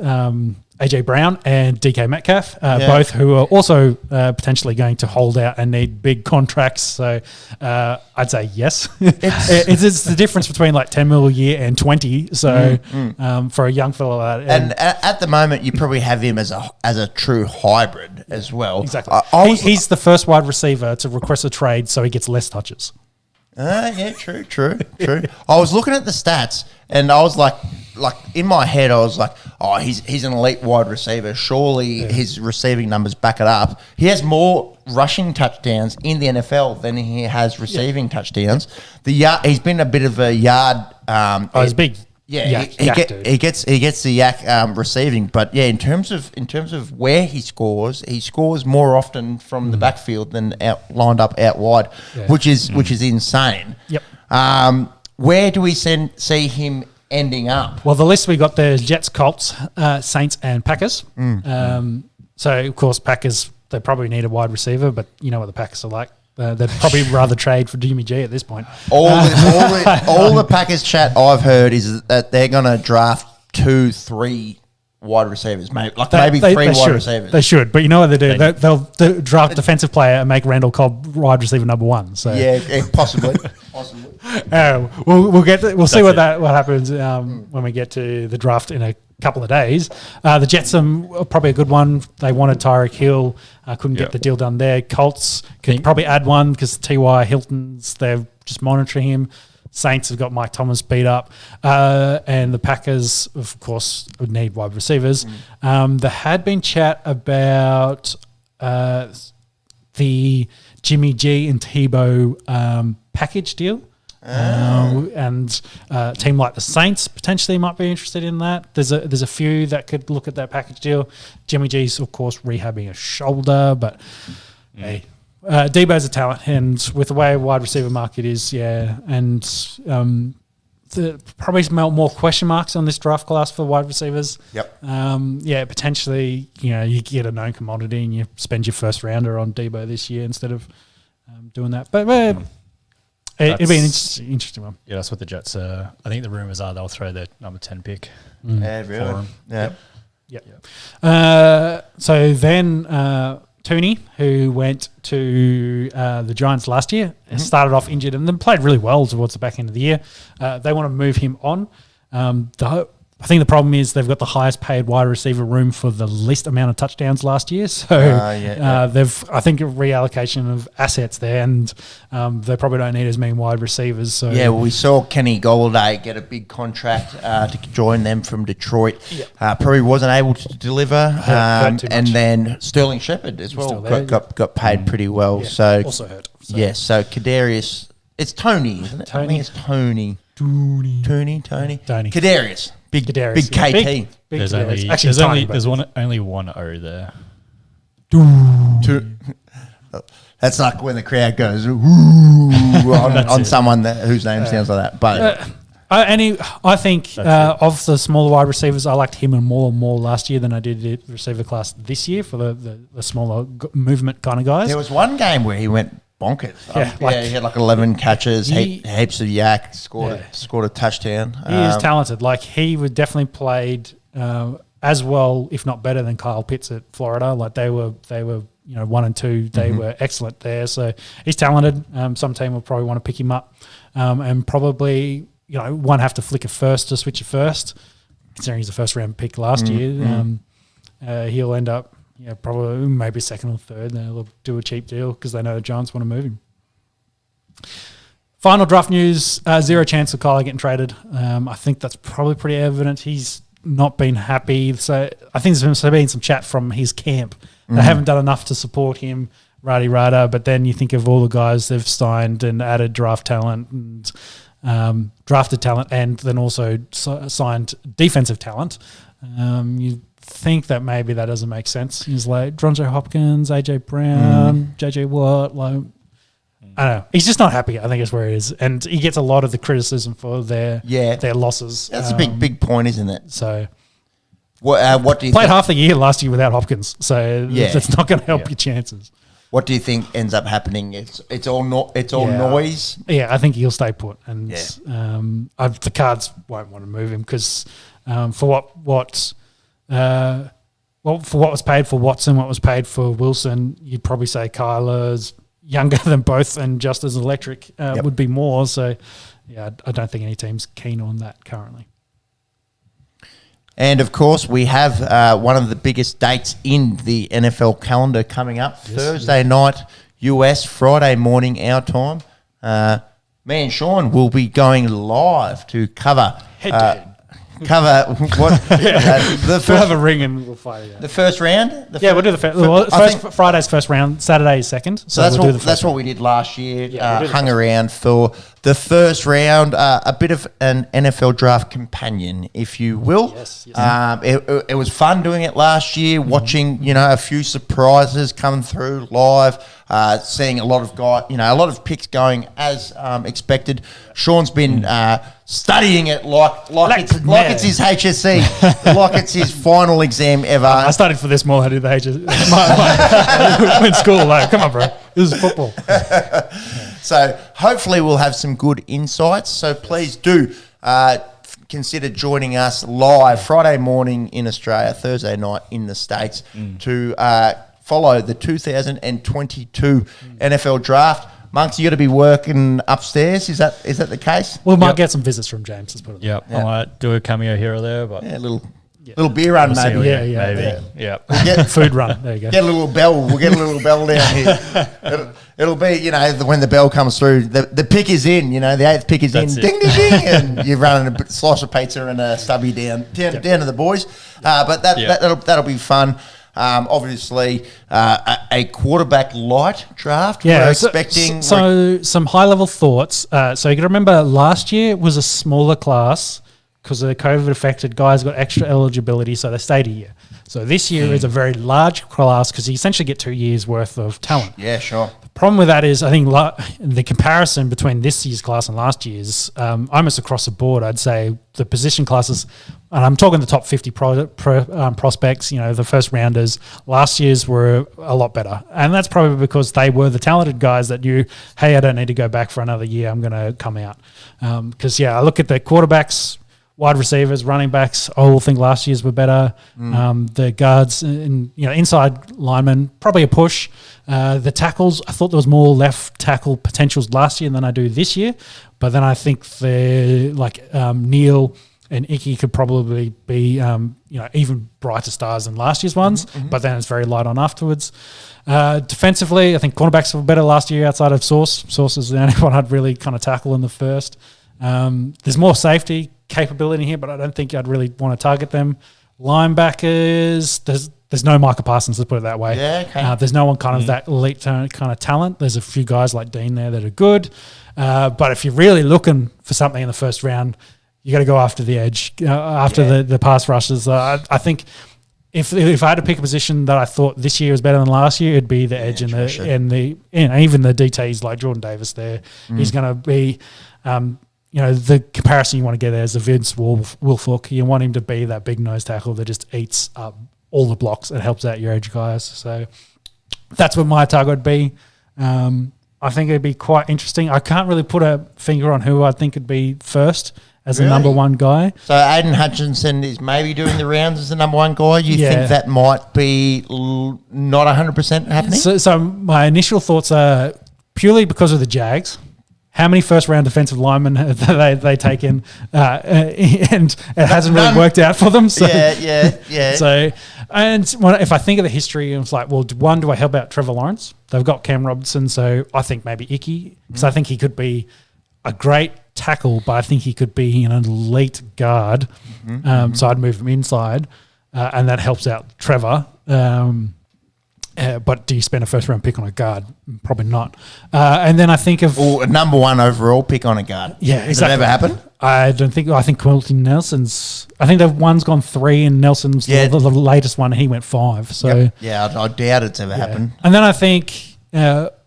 AJ Brown and DK Metcalf, both who are also potentially going to hold out and need big contracts. So I'd say yes. It's the difference between like 10 mil a year and 20. So for a young fellow, And at the moment, you probably have him as a true hybrid as well. exactly, he's the first wide receiver to request a trade, so he gets less touches. Yeah, true. I was looking at the stats, and I was like in my head, I was like, oh, he's an elite wide receiver. Surely his receiving numbers back it up. He has more rushing touchdowns in the NFL than he has receiving touchdowns. He's been a bit of a yard. He's big. Yeah, Yak dude. he gets the yak receiving, but yeah, in terms of where he scores more often from the backfield than lined up out wide, which is insane. Yep. Where do we see him ending up? Well, the list we got there is Jets, Colts, Saints, and Packers. So, of course, Packers, they probably need a wide receiver, but you know what the Packers are like. They'd probably rather trade for Jimmy G at this point. All the Packers chat I've heard is that they're going to draft 2-3 wide receivers, maybe They three wide should. receivers. They should, but you know what they do? They'll draft defensive player and make Randall Cobb wide receiver number one. So Yeah, possibly. we'll see what happens when we get to the draft in a couple of days. The Jets are probably a good one. They wanted Tyreek Hill, couldn't get the deal done there. Colts could probably add one because T.Y. Hilton's, they're just monitoring him. Saints have got Mike Thomas beat up. And the Packers, of course, would need wide receivers. There had been chat about the Jimmy G and Tebow package deal. And a team like the Saints potentially might be interested in that. There's a few that could look at that package deal. Jimmy G's, of course, rehabbing a shoulder, but hey, Debo's a talent, and with the way wide receiver market is, and probably more question marks on this draft class for wide receivers. Yep. Potentially, you get a known commodity and you spend your first rounder on Debo this year instead of doing that. But it'd be an interesting one. Yeah, that's what the Jets I think the rumors are they'll throw their number 10 pick. Yeah, for really. him. Yeah. So then Tooney, who went to the Giants last year, started off injured and then played really well towards the back end of the year. They want to move him on. I think the problem is they've got the highest paid wide receiver room for the least amount of touchdowns last year. So they've, I think, a reallocation of assets there, and they probably don't need as many wide receivers. So yeah, well, we saw Kenny Golladay get a big contract to join them from Detroit. Probably wasn't able to deliver, Hurt too and much. then Sterling Shepard as well still there, got paid pretty well. Yeah, So also hurt. So. yes, so Kadarius, it's Tony, isn't it? I Tony. think it's Tony. Tony. Kadarius. Big Kadarius, KT. yeah. Big There's Kadarius. only Actually, tiny, but- only one O there. That's like when the crowd goes ooh on it. someone whose name sounds like that. But I think of the smaller wide receivers, I liked him more last year than I did the receiver class this year for the smaller movement kind of guys. there was one game where he went bonkers. Yeah, He had like 11 catches, He- heaps of yak, scored a touchdown. He is talented. Like he would definitely played as well, if not better, than Kyle Pitts at Florida. Like they were 1 and 2. They were excellent there. So he's talented. Some team will probably want to pick him up, and probably won't have to flick a first to switch a first, considering he's a first round pick last year. He'll end up probably maybe second or third. They'll do a cheap deal because they know the Giants want to move him. Final draft news, 0 chance of Kyler getting traded. I think that's probably pretty evident. He's not been happy. So I think there's been some chat from his camp. They haven't done enough to support him, rada. But then you think of all the guys they've signed and added draft talent and drafted talent, and then also signed defensive talent. You think that maybe that doesn't make sense. He's like Dronjo Hopkins, AJ Brown, JJ Watt, like – I don't know. He's just not happy, I think is where it is. And he gets a lot of the criticism for their losses. That's a big point, isn't it? So what do you played think? half the year last year without Hopkins, so that's not going to help your chances. What do you think ends up happening? It's all noise. Yeah, I think he'll stay put, and the Cards won't want to move him because for what was paid for Watson, what was paid for Wilson, you'd probably say Kyler's younger than both and just as electric would be more. So, I don't think any team's keen on that currently. And, of course, we have one of the biggest dates in the NFL calendar coming up. Thursday night, US, Friday morning, our time. Me and Sean will be going live to cover... what? We'll have a ring and we'll fight it out. The first round? We'll do Friday's first round, Saturday's second. So that's what we did last year. Hung around for the first round, a bit of an NFL draft companion, if you will. Yes. It was fun doing it last year, watching a few surprises come through live, seeing a lot of picks going as expected. Sean's been studying it like it's his HSC, like it's his final exam ever. I studied for this more than I did the HSC. In school, like, come on, bro, this is football. So hopefully we'll have some good insights. So please do consider joining us live Friday morning in Australia, Thursday night in the States to follow the 2022 NFL Draft. Monks, you got to be working upstairs. Is that the case? We might get some visits from James. Let's put it. I might do a cameo here or there, but a little beer run, maybe. Maybe. We'll get food run. There you go. Get a little bell. We'll get a little bell down here. It'll be when the bell comes through, the pick is in. The 8th pick is in. Ding ding ding, and you're running a slice of pizza and a stubby down to the boys. But that'll be fun. Obviously, a quarterback light draft. Yeah, we're expecting. So some high level thoughts. So you can remember last year was a smaller class because of the COVID affected guys got extra eligibility, so they stayed a year. So this year is a very large class because you essentially get 2 years worth of talent. Yeah, sure. The problem with that is I think the comparison between this year's class and last year's, almost across the board, I'd say the position classes, and I'm talking the top 50 prospects, the first rounders, last year's were a lot better. And that's probably because they were the talented guys that knew, hey, I don't need to go back for another year, I'm going to come out. Because, I look at the quarterbacks, wide receivers, running backs, I all think last year's were better. The guards and inside linemen, probably a push. The tackles, I thought there was more left tackle potentials last year than I do this year. But then I think Neil and Icky could probably be even brighter stars than last year's ones. But then it's very light on afterwards. Defensively, I think cornerbacks were better last year outside of Sauce. Sauce is the only one I'd really kind of tackle in the first. There's more safety capability here, but I don't think I'd really want to target them. Linebackers, there's no Micah Parsons, let's put it that way. Yeah, okay. There's no one kind of that elite kind of talent. There's a few guys like Dean there that are good. But if you're really looking for something in the first round, you got to go after the edge, the pass rushes. I think if I had to pick a position that I thought this year was better than last year, it'd be the edge and even the DTs like Jordan Davis there. He's going to be... the comparison you want to get there is the Vince Wilfork. You want him to be that big nose tackle that just eats up all the blocks and helps out your edge guys. So that's what my target would be. I think it'd be quite interesting. I can't really put a finger on who I think would be first as the number one guy. So Aiden Hutchinson is maybe doing the rounds as the number one guy. You think that might be not 100% happening? So my initial thoughts are purely because of the Jags. How many first-round defensive linemen have they taken, and it hasn't really worked out for them? So, yeah. So, if I think of the history, it's like, well, one, do I help out Trevor Lawrence? They've got Cam Robinson, so I think maybe Icky, because I think he could be a great tackle, but I think he could be an elite guard. So I'd move him inside, and that helps out Trevor. But do you spend a first-round pick on a guard? Probably not. And then I think of a number one overall pick on a guard. Yeah, Has exactly. it ever happened? I don't think. I think Quentin Nelson's. I think one's gone 3, and Nelson's the latest one. He went 5. So I doubt it's ever happened. And then I think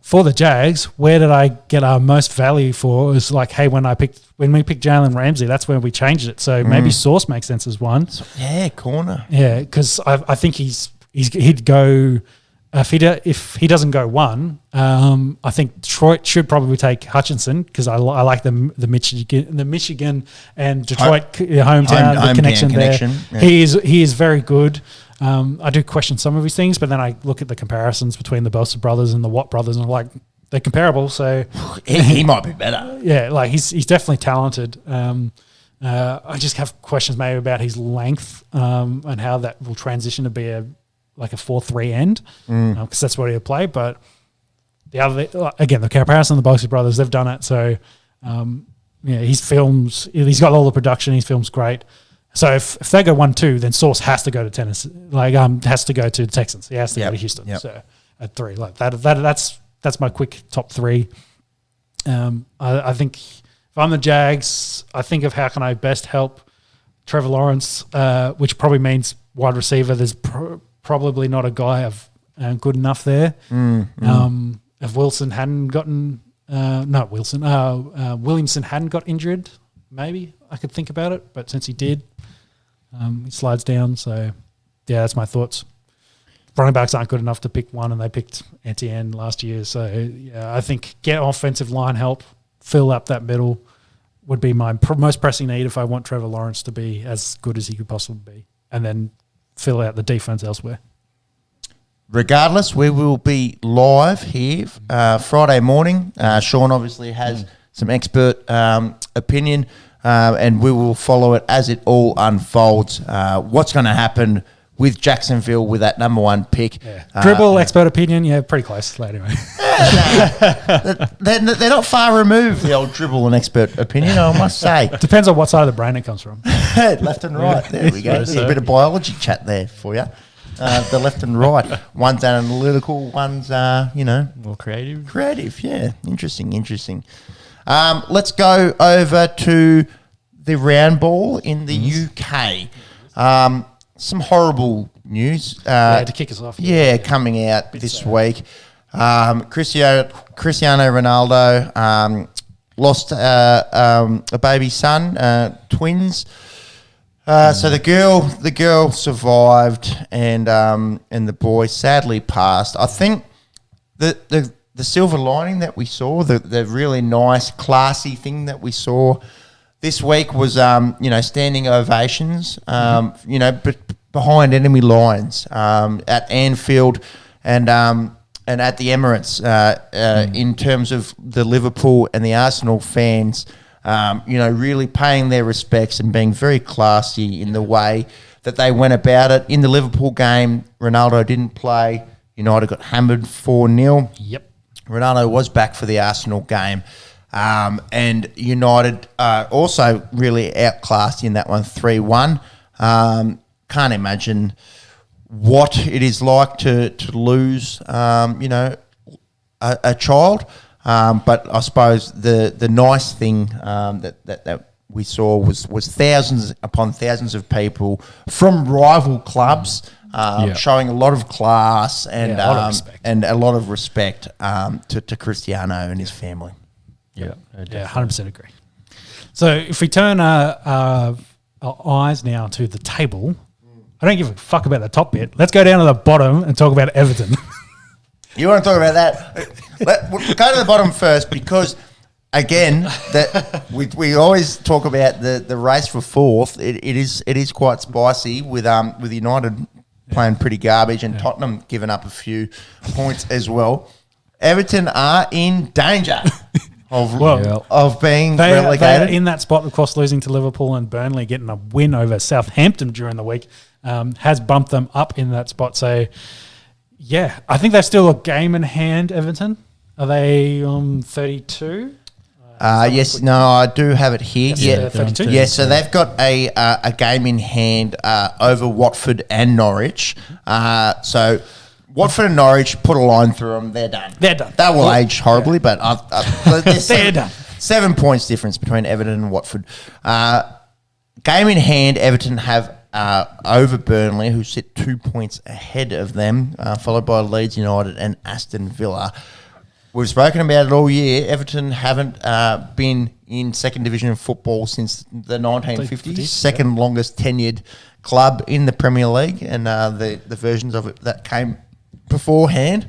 for the Jags, where did I get our most value for? Is like, hey, when we picked Jalen Ramsey, that's when we changed it. So maybe Sauce makes sense as one. Yeah, corner. Yeah, because I think he'd go. If he doesn't go 1, I think Detroit should probably take Hutchinson because I like the Michigan and Detroit hometown connection there. Yeah. He is very good. I do question some of his things, but then I look at the comparisons between the Bosa brothers and the Watt brothers, and I'm like, they're comparable. So he might be better. Yeah, like he's definitely talented. I just have questions maybe about his length and how that will transition to be a 4-3 end, because that's what he'll play. But the other, again, the comparison of the Bosa brothers, they've done it. So, his films, he's got all the production. His film's great. So if they go 1-2, then Sauce has to go to Tennessee. Has to go to the Texans. He has to go to Houston. Yep. So at 3, that's my quick top 3. I think if I'm the Jags, I think of how can I best help Trevor Lawrence, which probably means wide receiver. There's probably not a guy of good enough there. If Wilson hadn't gotten Williamson hadn't got injured, maybe I could think about it. But since he did, he slides down. So yeah, that's my thoughts. Running backs aren't good enough to pick one, and they picked Etienne last year. So yeah, I think get offensive line help, fill up that middle would be my most pressing need if I want Trevor Lawrence to be as good as he could possibly be, and then fill out the defense elsewhere. Regardless, we will be live here Friday morning. Sean obviously has some expert opinion, and we will follow it as it all unfolds. What's going to happen with Jacksonville with that number 1 pick? Dribble, expert opinion, pretty close. Anyway. They're not far removed, the old dribble and expert opinion, I must say. Depends on what side of the brain it comes from. Left and right. There we go. There's a bit of biology chat there for you. The left and right. One's analytical, one's, more creative. Creative, yeah. Interesting. Let's go over to the round ball in the UK. Some horrible news. To kick us off. Coming out this week. Cristiano Ronaldo lost a baby son, twins. So the girl survived, and the boy sadly passed. I think the silver lining that we saw, the really nice, classy thing that we saw this week was standing ovations, but behind enemy lines at Anfield and at the Emirates in terms of the Liverpool and the Arsenal fans. Really paying their respects and being very classy in the way that they went about it. In the Liverpool game, Ronaldo didn't play. United got hammered 4-0. Yep. Ronaldo was back for the Arsenal game. And United also really outclassed in that one, 3-1. Can't imagine what it is like to lose, a child. But I suppose the nice thing that we saw was thousands upon thousands of people from rival clubs showing a lot of class and a lot of respect to Cristiano and his family. Yeah, 100% agree. So if we turn our eyes now to the table, I don't give a fuck about the top bit. Let's go down to the bottom and talk about Everton. You want to talk about that? We'll go to the bottom first because again, that we always talk about the race for fourth. It is quite spicy with United playing pretty garbage and Tottenham giving up a few points as well. Everton are in danger of being relegated. They are in that spot, of course, losing to Liverpool and Burnley, getting a win over Southampton during the week has bumped them up in that spot. So, yeah, I think they've still got a game in hand, Everton. Are they on 32? Yes, no, I do have it here. Yeah, 32. Yeah, so they've got a game in hand over Watford and Norwich. So Watford and Norwich, put a line through them, they're done. They're done. That will age horribly, but They're done. 7 points difference between Everton and Watford. Game in hand, Everton have over Burnley, who sit 2 points ahead of them, followed by Leeds United and Aston Villa. We've spoken about it all year. Everton haven't been in second division of football since the 1950s, second longest tenured club in the Premier League, and the versions of it that came beforehand.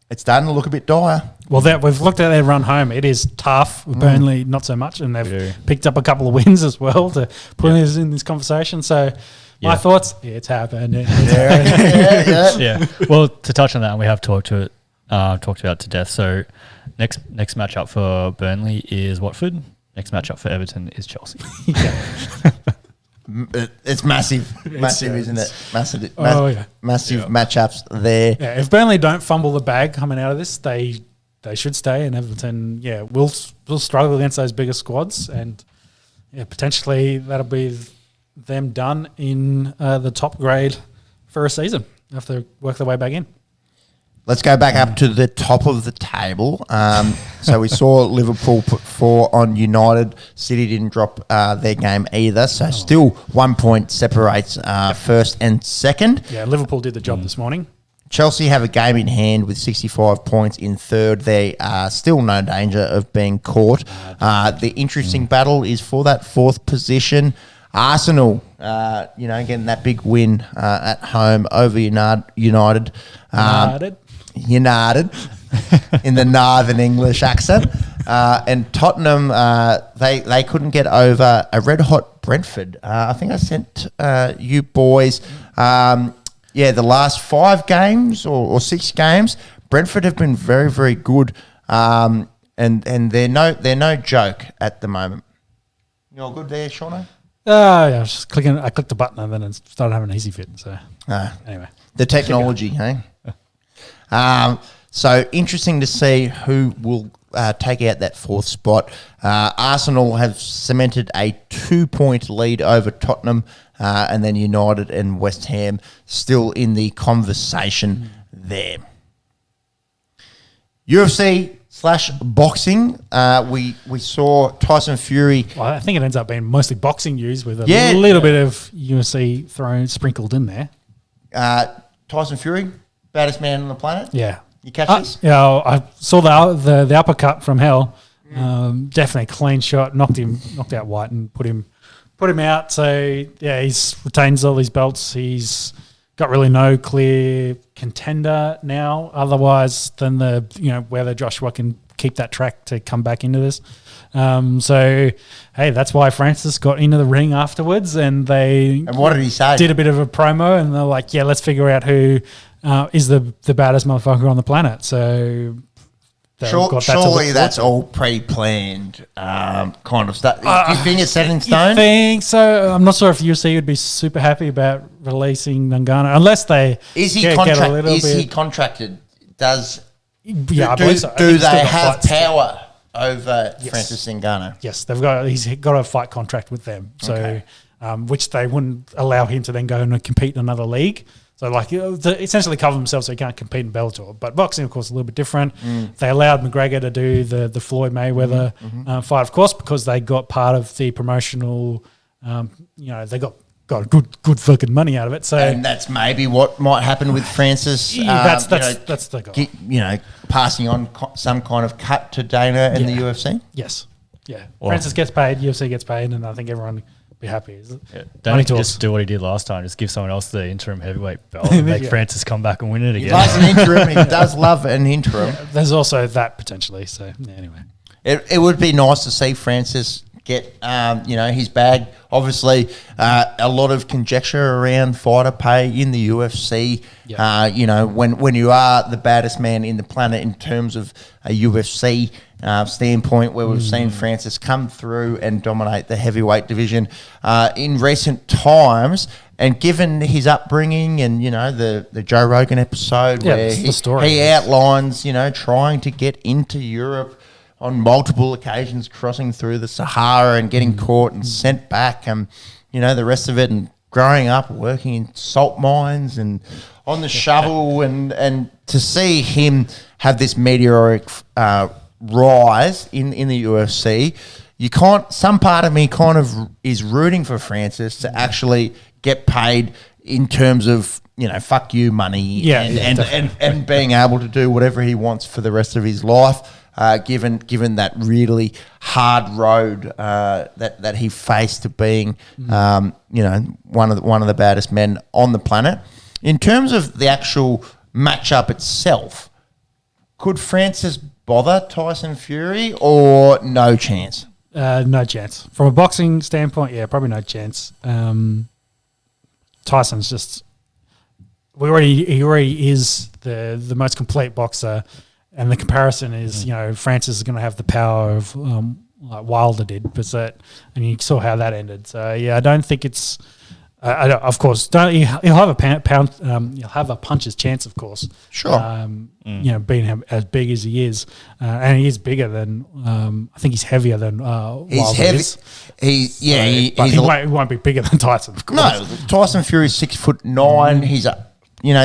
It's starting to look a bit dire. Well, we've looked at their run home. It is tough. Burnley, not so much, and they've picked up a couple of wins as well to put us in this conversation. So, my thoughts: it's happened. Yeah. Well, to touch on that, and we have talked about it to death. So, next matchup for Burnley is Watford. Next matchup for Everton is Chelsea. It's massive, isn't it? Massive matchups there. Yeah, if Burnley don't fumble the bag coming out of this, they should stay, and Everton, will struggle against those bigger squads, and potentially that'll be them done in the top grade for a season. They have to work their way back in. Let's go back up to the top of the table. So we saw Liverpool put 4 on United. City didn't drop their game either. So still 1 point separates first and second. Yeah, Liverpool did the job this morning. Chelsea have a game in hand with 65 points in third. They are still no danger of being caught. The interesting battle is for that fourth position. Arsenal, getting that big win at home over United. United in the Northern English accent. And Tottenham, they couldn't get over a red-hot Brentford. I think I sent you boys, the last 5 games or 6 games, Brentford have been very, very good, and they're no joke at the moment. You all good there, Shauno? I was just clicking. I clicked the button and then it started having an easy fit. So anyway, the technology, hey. So interesting to see who will take out that fourth spot. Arsenal have cemented a 2-point lead over Tottenham, and then United and West Ham still in the conversation there. UFC/boxing. We saw Tyson Fury. Well, I think it ends up being mostly boxing news with a little bit of UFC sprinkled in there. Tyson Fury, baddest man on the planet. Yeah. You catch this? Yeah, I saw the uppercut from hell. Definitely clean shot, knocked out White and put him out. So yeah, he's retains all his belts. He's got really no clear contender now, otherwise than whether Joshua can keep that track to come back into this. So hey, that's why Francis got into the ring afterwards, and what did he say? Did a bit of a promo, and they're like, let's figure out who is the baddest motherfucker on the planet. So surely that's all pre-planned kind of stuff. Do you think it's set in stone? I think so. I'm not sure if UFC would be super happy about releasing Ngannou unless they is he contracted? I believe so. Do they have power over Francis Ngannou? Yes, he's got a fight contract with them, so which they wouldn't allow him to then go and compete in another league. So, to essentially cover himself so he can't compete in Bellator. But boxing, of course, a little bit different. They allowed McGregor to do the Floyd Mayweather fight, of course, because they got part of the promotional, they got good fucking money out of it. So, and that's maybe what might happen with Francis. That's the goal. Passing on some kind of cut to Dana and the UFC. Yes. Yeah. Well, Francis gets paid, UFC gets paid, and I think everyone be happy. Don't he just do what he did last time? Just give someone else the interim heavyweight belt and make Francis come back and win it again. He loves an interim. He does love an interim. Yeah, there's also that potentially. So anyway, It would be nice to see Francis get his bag. Obviously, a lot of conjecture around fighter pay in the UFC. Yeah. When you are the baddest man in the planet in terms of a UFC standpoint, where we've seen Francis come through and dominate the heavyweight division in recent times. And given his upbringing and, the Joe Rogan episode where he outlines, trying to get into Europe on multiple occasions, crossing through the Sahara and getting caught and sent back, and the rest of it, and growing up working in salt mines and on the shovel, and to see him have this meteoric rise in the UFC, some part of me kind of is rooting for Francis to actually get paid in terms of fuck you money, and being able to do whatever he wants for the rest of his life. Given that really hard road that he faced to being, one of the baddest men on the planet. In terms of the actual matchup itself, could Francis bother Tyson Fury or no chance? No chance. From a boxing standpoint, yeah, probably no chance. Tyson's just he already is the most complete boxer. And the comparison is, Francis is going to have the power of like Wilder did, and you saw how that ended. So yeah, I don't think it's. Of course, he'll have he'll have a puncher's chance, of course. Sure. Being as big as he is, and he is bigger than. I think he's heavier than Wilder heavy. is. He won't be bigger than Tyson, of course. No, Tyson Fury's 6'9". He's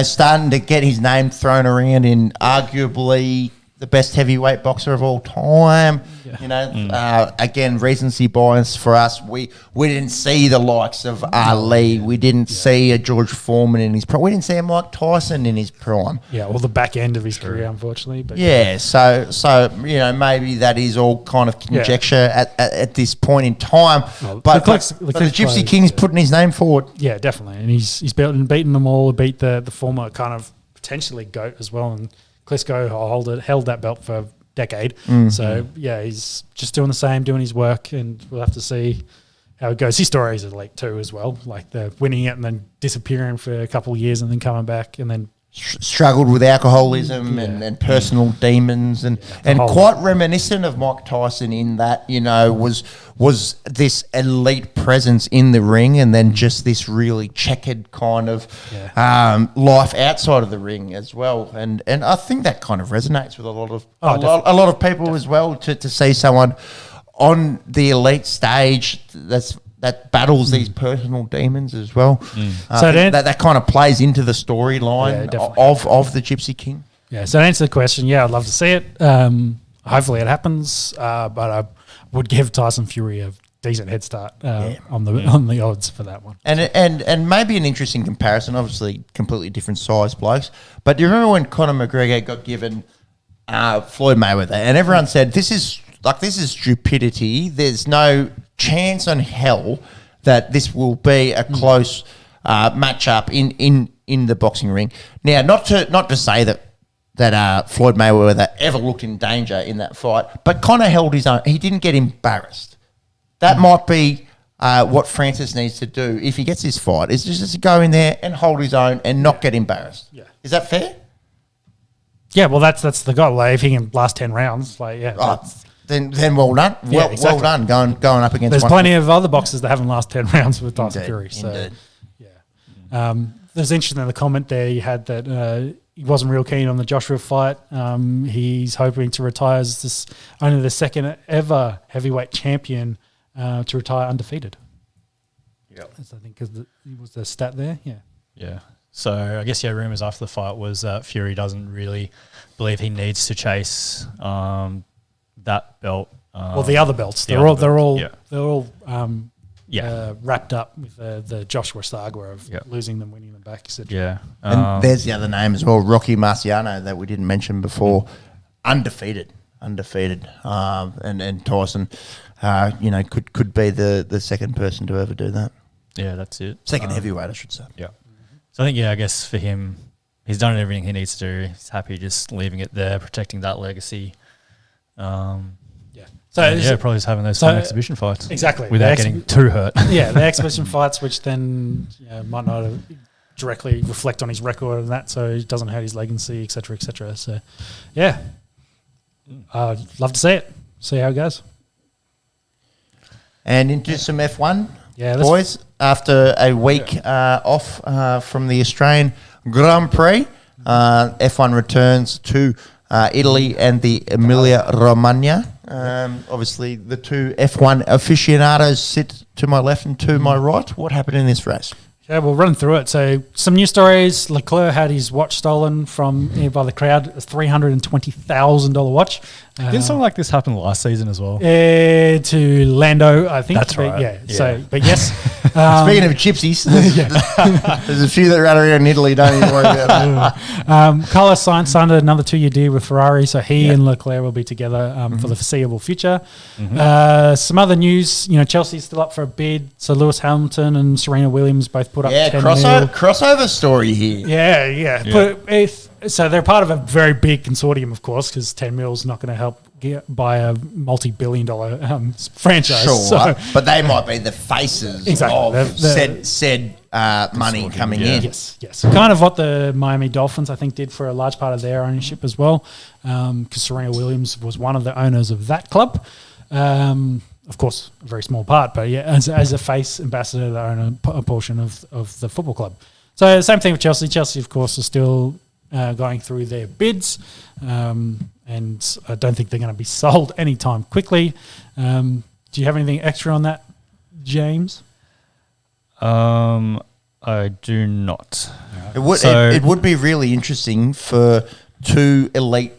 starting to get his name thrown around in arguably the best heavyweight boxer of all time. Yeah. Again, recency bias for us. We didn't see the likes of Ali. We didn't see a George Foreman in his prime. We didn't see a Mike Tyson in his prime. Yeah, or the back end of his career, unfortunately. But so maybe that is all kind of conjecture at this point in time. Well, but the Gypsy King's putting his name forward. Yeah, definitely, and he's beaten them all. Beat the former kind of potentially GOAT as well, and Klitschko held that belt for a decade. So yeah, he's just doing the same, doing his work, and we'll have to see how it goes. His story is elite too as well, like the winning it and then disappearing for a couple of years and then coming back and then struggled with alcoholism and personal demons and quite reminiscent of Mike Tyson in that, was this elite presence in the ring and then just this really checkered kind of life outside of the ring as well. And I think that kind of resonates with a lot of people as well to see someone on the elite stage that battles these personal demons as well. So that kind of plays into the storyline of the Gypsy King. Yeah, so to answer the question, I'd love to see it. Hopefully it happens, but I would give Tyson Fury a decent head start on the odds for that one. And maybe an interesting comparison, obviously completely different size blokes, but do you remember when Conor McGregor got given Floyd Mayweather and everyone said, this is stupidity, there's no chance on hell that this will be a close matchup in the boxing ring. Now, not to say that Floyd Mayweather ever looked in danger in that fight, but Conor held his own. He didn't get embarrassed. That might be what Francis needs to do if he gets this fight, is just to go in there and hold his own and not get embarrassed. Yeah. Is that fair? Yeah, well, that's the goal. Like, if he can last 10 rounds, then well done. Well done going up against. There's plenty of other boxers that haven't last 10 rounds with Tyson Fury. So, there's interesting in the comment there you had that he wasn't real keen on the Joshua fight. He's hoping to retire as only the second ever heavyweight champion to retire undefeated. Yeah, I think was the stat there. Yeah. So I guess rumors after the fight was Fury doesn't really believe he needs to chase that belt. Well, the other belts. They're all wrapped up with the Joshua saga of losing them, winning them back, etc. Yeah. And there's the other name as well, Rocky Marciano, that we didn't mention before. Undefeated. And Tyson, could be the second person to ever do that. Yeah, that's it. Second heavyweight, I should say. Yeah. So I think, I guess for him, he's done everything he needs to do. He's happy just leaving it there, protecting that legacy. Yeah. Probably just having those fun exhibition fights. Exactly. Without getting too hurt. Yeah, the exhibition fights, which then might not directly reflect on his record and that, so it doesn't hurt his legacy, et cetera, et cetera. So, yeah. I'd love to see it. See how it goes. And into some F1, boys. After a week off from the Australian Grand Prix, F1 returns to Italy and the Emilia-Romagna. Obviously, the two F1 aficionados sit to my left and to my right. What happened in this race? Yeah, we'll run through it. So, some news stories. Leclerc had his watch stolen by the crowd, a $320,000 watch. Didn't something like this happen last season as well? To Lando, I think. That's right. Yeah. So, but yes. Speaking of gypsies, there's a few that run around in Italy. Don't even worry about that. Carlos Sainz signed another 2-year deal with Ferrari, so he and Leclerc will be together for the foreseeable future. Some other news, Chelsea's still up for a bid. So Lewis Hamilton and Serena Williams both put up 10 mil. Crossover story here. Yeah. But so they're part of a very big consortium, of course, because 10 mil is not going to help buy a multi-billion-dollar franchise. Sure, but they might be the faces of said money coming in. Yes. Kind of what the Miami Dolphins, I think, did for a large part of their ownership as well, because Serena Williams was one of the owners of that club. Of course, a very small part, but as a face ambassador, they own a portion of the football club. So same thing with Chelsea. Chelsea, of course, is still going through their bids, and I don't think they're going to be sold anytime quickly. Do you have anything extra on that, James? I do not. It would be really interesting for two elite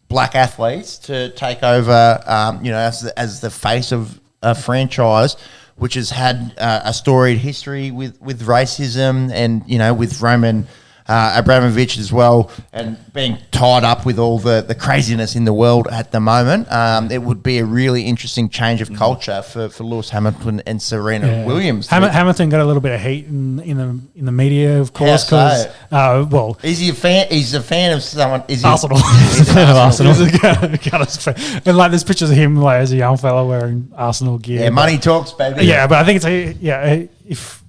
black athletes to take over, as the face of a franchise which has had a storied history with racism and, with Roman Abramovich as well, and being tied up with all the craziness in the world at the moment. It would be a really interesting change of culture for Lewis Hamilton and Serena Williams. Hamilton got a little bit of heat in the media, of course, because is he a fan? He's a fan of someone. Is he Arsenal? He's a fan of Arsenal. And there's pictures of him as a young fella wearing Arsenal gear. Yeah, money talks, baby. Yeah, but I think if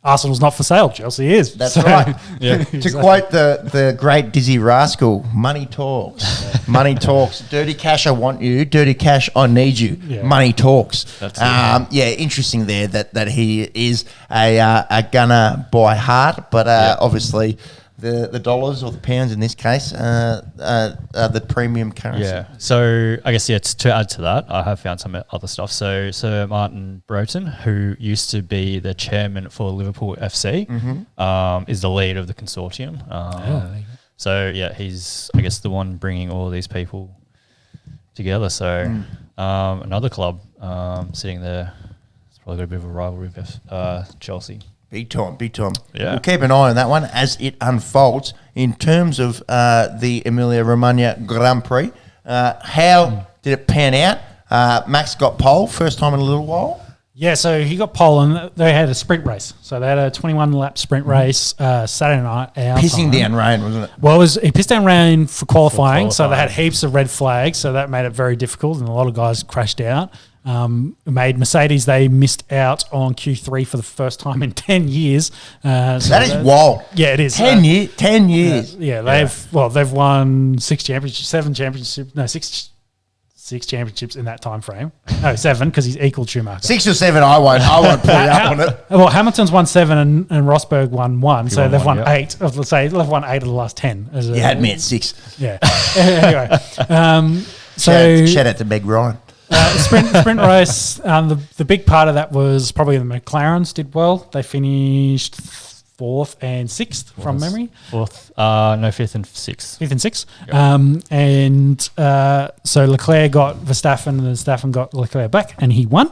Arsenal's not for sale, Chelsea is. That's right. Yeah. To quote the great Dizzy Rascal, money talks. Money talks. Dirty cash, I want you. Dirty cash, I need you. Yeah. Money talks. That's interesting there that he is a gunner by heart, but obviously the dollars or the pounds in this case are the premium currency. Yeah. So I guess to add to that, I have found some other stuff. So Sir Martin Broughton, who used to be the chairman for Liverpool FC, is the lead of the consortium. So he's the one bringing all these people together. So another club sitting there, it's probably got a bit of a rivalry with Chelsea. Big time. Yeah. We'll keep an eye on that one as it unfolds. In terms of the Emilia-Romagna Grand Prix, how did it pan out? Max got pole, first time in a little while. Yeah, so he got pole and they had a sprint race. So they had a 21-lap sprint race Saturday night. Pissing down rain, wasn't it? Well, it pissed down rain for qualifying, so they had heaps of red flags, so that made it very difficult, and a lot of guys crashed out. Made Mercedes, they missed out on Q3 for the first time in 10 years. That is wild. Yeah, it is. 10 years. They've won six championships in that time frame. No, 7, because he's equaled Schumacher. 6 or 7, I won't pull you up on it. Well, Hamilton's won 7 and Rosberg won 1, so they've won 8. They've won 8 of the last 10. You had me at 6. Yeah. Anyway, shout out to Meg Ryan. Sprint race. The big part of that was probably the McLarens did well. They finished 4th and 6th from memory. 5th and 6th. 5th and 6th. Yep. So Leclerc got Verstappen, and Verstappen got Leclerc back, and he won.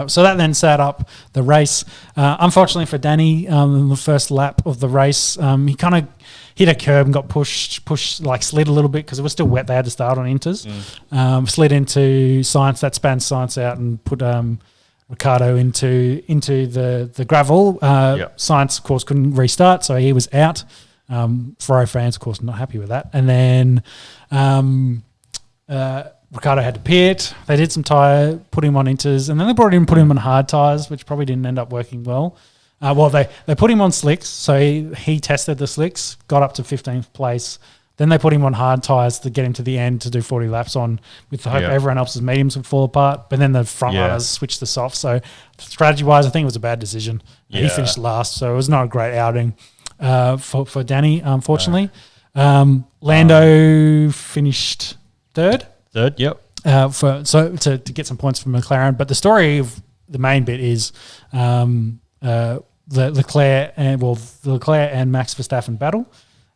So that then set up the race. Unfortunately for Danny, in the first lap of the race, he kind of hit a curb and got pushed, slid a little bit because it was still wet. They had to start on inters. Slid into Sainz, that spanned Sainz out and put Ricciardo into the gravel. Sainz, of course, couldn't restart, so he was out. Ferrari fans, of course, not happy with that. And then Ricardo had to pit. They did some tyre, put him on inters, and then they put him on hard tyres, which probably didn't end up working well. They put him on slicks, so he tested the slicks, got up to 15th place. Then they put him on hard tyres to get him to the end to do 40 laps on, with the hope everyone else's mediums would fall apart. But then the front runners switched to soft. So strategy-wise, I think it was a bad decision. Yeah. He finished last, so it was not a great outing for Danny, unfortunately. Lando finished third. Yep. To get some points from McLaren. But the story of the main bit is the Leclerc and Max Verstappen battle.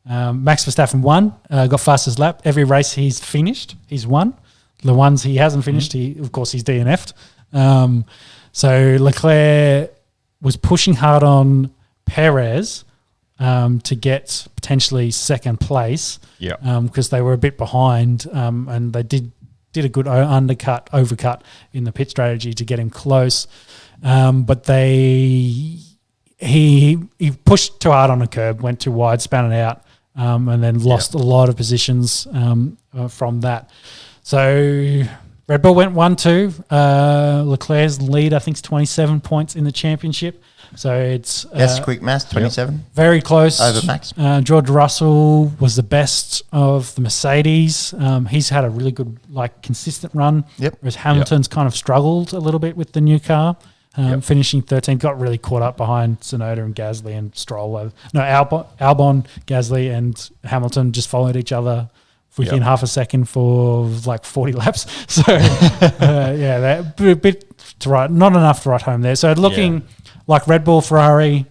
Max Verstappen won, got fastest lap. Every race he's finished, he's won. The ones he hasn't finished, he's DNF'd. So Leclerc was pushing hard on Perez to get potentially second place. Because they were a bit behind, and they did a good overcut in the pit strategy to get him close. But he pushed too hard on a curb, went too wide, span it out, and then lost a lot of positions from that. So Red Bull went 1-2. Leclerc's lead, I think, is 27 points in the championship. So it's that's quick math, 27. Very close. Over Max. George Russell was the best of the Mercedes. He's had a really good, consistent run. Whereas Hamilton's kind of struggled a little bit with the new car. Finishing 13th, got really caught up behind Tsunoda and Gasly and Stroll. Albon, Gasly and Hamilton just followed each other within half a second for 40 laps. So, they're a bit to write, not enough to write home there. So looking like Red Bull, Ferrari,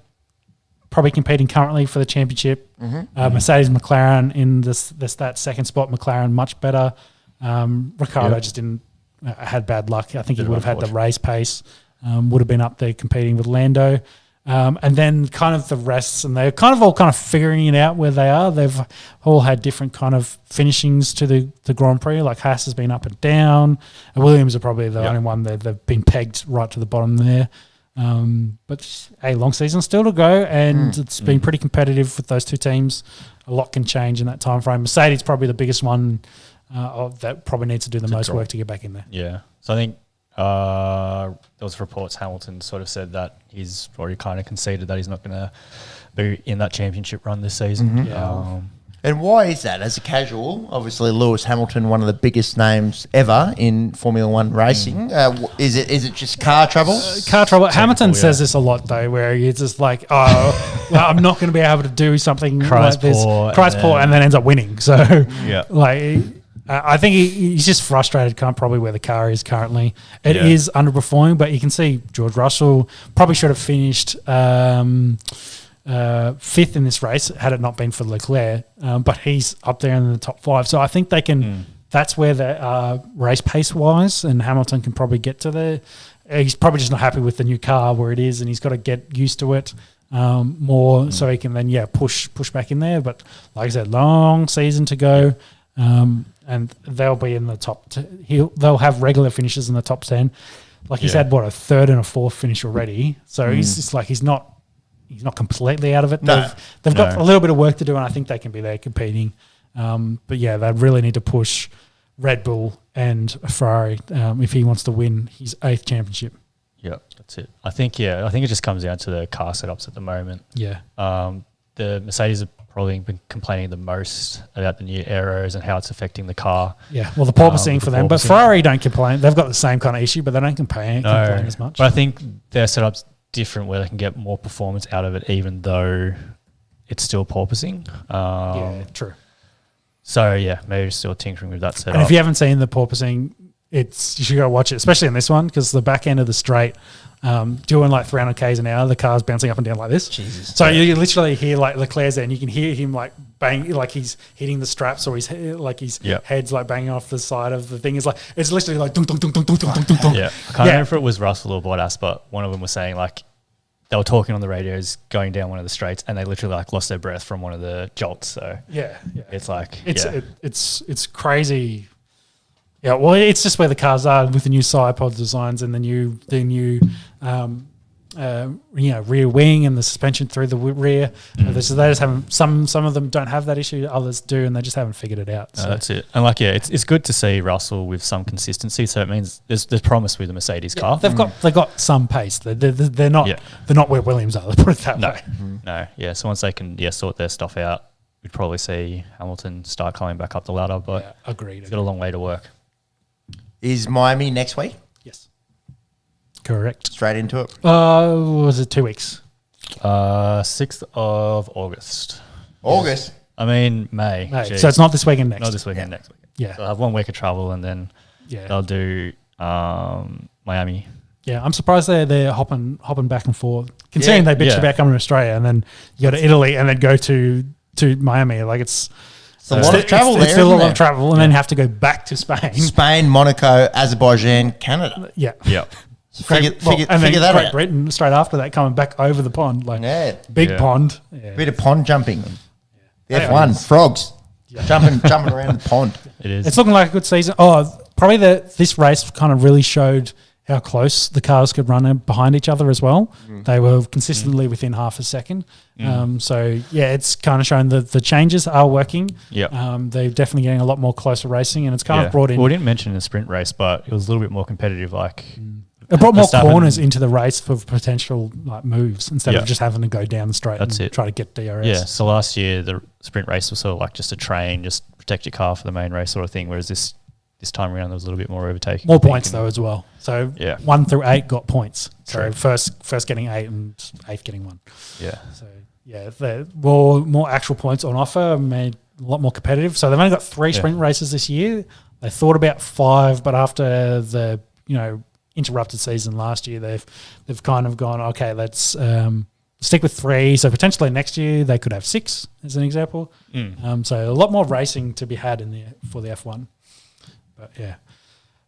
probably competing currently for the championship. Mercedes, McLaren in that second spot. McLaren much better. Ricardo just had bad luck. I think he would have had the race pace. Would have been up there competing with Lando. And then kind of the rests, and they're kind of all figuring it out where they are. They've all had different kind of finishings to the Grand Prix. Like Haas has been up and down. And Williams are probably the only one that they've been pegged right to the bottom there. But a long season still to go, and it's been pretty competitive with those two teams. A lot can change in that time frame. Mercedes probably the biggest one that probably needs to do the most work to get back in there. Yeah. So I think there was reports Hamilton sort of said that he's already kind of conceded that he's not going to be in that championship run this season. And why is that? As a casual, obviously Lewis Hamilton, one of the biggest names ever in Formula One racing. Is it just car trouble? Car trouble. Hamilton says this a lot though, where he's just like, I'm not going to be able to do something cries like this. Cries poor, and then ends up winning. So I think he's just frustrated probably where the car is currently. It is underperforming, but you can see George Russell probably should have finished fifth in this race had it not been for Leclerc, but he's up there in the top five. So I think they can. That's where they are race pace wise, and Hamilton can probably get to there. He's probably just not happy with the new car where it is, and he's got to get used to it more so he can then push back in there. But like I said, long season to go. And they'll be in the top. They'll have regular finishes in the top 10. Like he's had a third and a fourth finish already. So he's just he's not completely out of it. No. They've got a little bit of work to do, and I think they can be there competing. But they really need to push Red Bull and Ferrari if he wants to win his 8th championship. Yeah, that's it. I think it just comes down to the car setups at the moment. Yeah. The Mercedes have probably been complaining the most about the new aeros and how it's affecting the car. Yeah, well, the porpoising for them. But Ferrari don't complain. They've got the same kind of issue, but they don't complain as much. But I think their setup's different where they can get more performance out of it even though it's still porpoising. True. So, maybe still tinkering with that setup. And if you haven't seen the porpoising, you should go watch it, especially in this one, because the back end of the straight, doing 300 k's an hour, the car's bouncing up and down like this. Jesus. So you literally hear Leclerc's there, and you can hear him bang, he's hitting the straps, or his head's banging off the side of the thing. It's literally dunk dunk dunk dunk dunk dunk dunk dunk. Yeah, I can't remember if it was Russell or Bottas, but one of them was saying they were talking on the radios going down one of the straights, and they literally lost their breath from one of the jolts. So it's crazy. Yeah, well, it's just where the cars are with the new side pod designs and the new rear wing and the suspension through the rear. So they just haven't. Some of them don't have that issue. Others do, and they just haven't figured it out. So. That's it. And it's good to see Russell with some consistency. So it means there's promise with the Mercedes car. They've got some pace. They're not where Williams are. Let's put it that way. No. Yeah. So once they can sort their stuff out, we'd probably see Hamilton start climbing back up the ladder. But agreed. He's got a long way to work. Is Miami next week? Yes. Correct. Straight into it. Was it 2 weeks? 6th of August. August? I mean, May. So it's not this weekend next. Not this weekend, next weekend. Yeah. So I'll have 1 week of travel and then they'll do Miami. Yeah, I'm surprised they're hopping back and forth. Considering they bitched about coming to Australia and then you go to Italy and then go to Miami. Like it's a lot of travel there. It's still a lot of travel and then have to go back to Spain. Spain, Monaco, Azerbaijan, Canada. Yeah. Yeah. Figure that Great out. Britain straight after that coming back over the pond. Big pond. Yeah. Bit of pond jumping. The F1, frogs. Jumping around the pond. It is. It's looking like a good season. Probably this race kind of really showed how close the cars could run behind each other as well. They were consistently within half a second. It's kind of shown that the changes are working. Yeah. They're definitely getting a lot more closer racing, and it's kind of brought in. Well, we didn't mention the sprint race, but it was a little bit more competitive. It brought more corners into the race for potential moves instead of just having to go down the straight try to get DRS. Yeah. So last year the sprint race was sort of like just a train, just protect your car for the main race sort of thing. Whereas this time around there was a little bit more overtaking. More points though as well. So 1 through 8 got points. So True. first getting 8 and 8th getting 1. Yeah. So the more actual points on offer, made a lot more competitive. So they've only got 3 sprint races this year. They thought about 5, but after the interrupted season last year, they've kind of gone, okay, let's stick with 3. So potentially next year they could have 6 as an example. So a lot more racing to be had for the F1.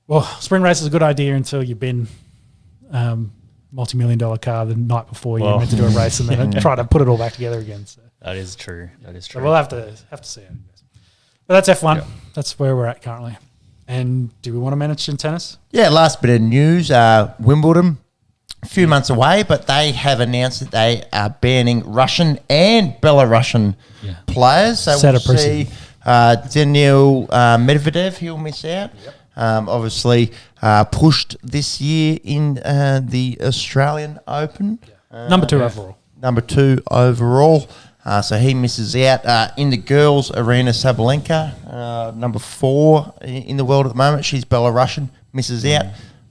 But sprint race is a good idea until you've been multi-million-dollar car the night before you're meant to do a race and then try to put it all back together again. So. That is true. So we'll have to see how it goes. But that's F1. Yeah. That's where we're at currently. And do we want to mention tennis? Yeah, last bit of news, Wimbledon, a few months away, but they have announced that they are banning Russian and Belarusian players. So we'll see Daniil Medvedev, he'll miss out. Yep. Obviously pushed this year in the Australian Open. Yeah. Number 2 overall. Number 2 overall. So he misses out. In the girls' arena, Sabalenka, number 4 in the world at the moment. She's Belarusian, misses out.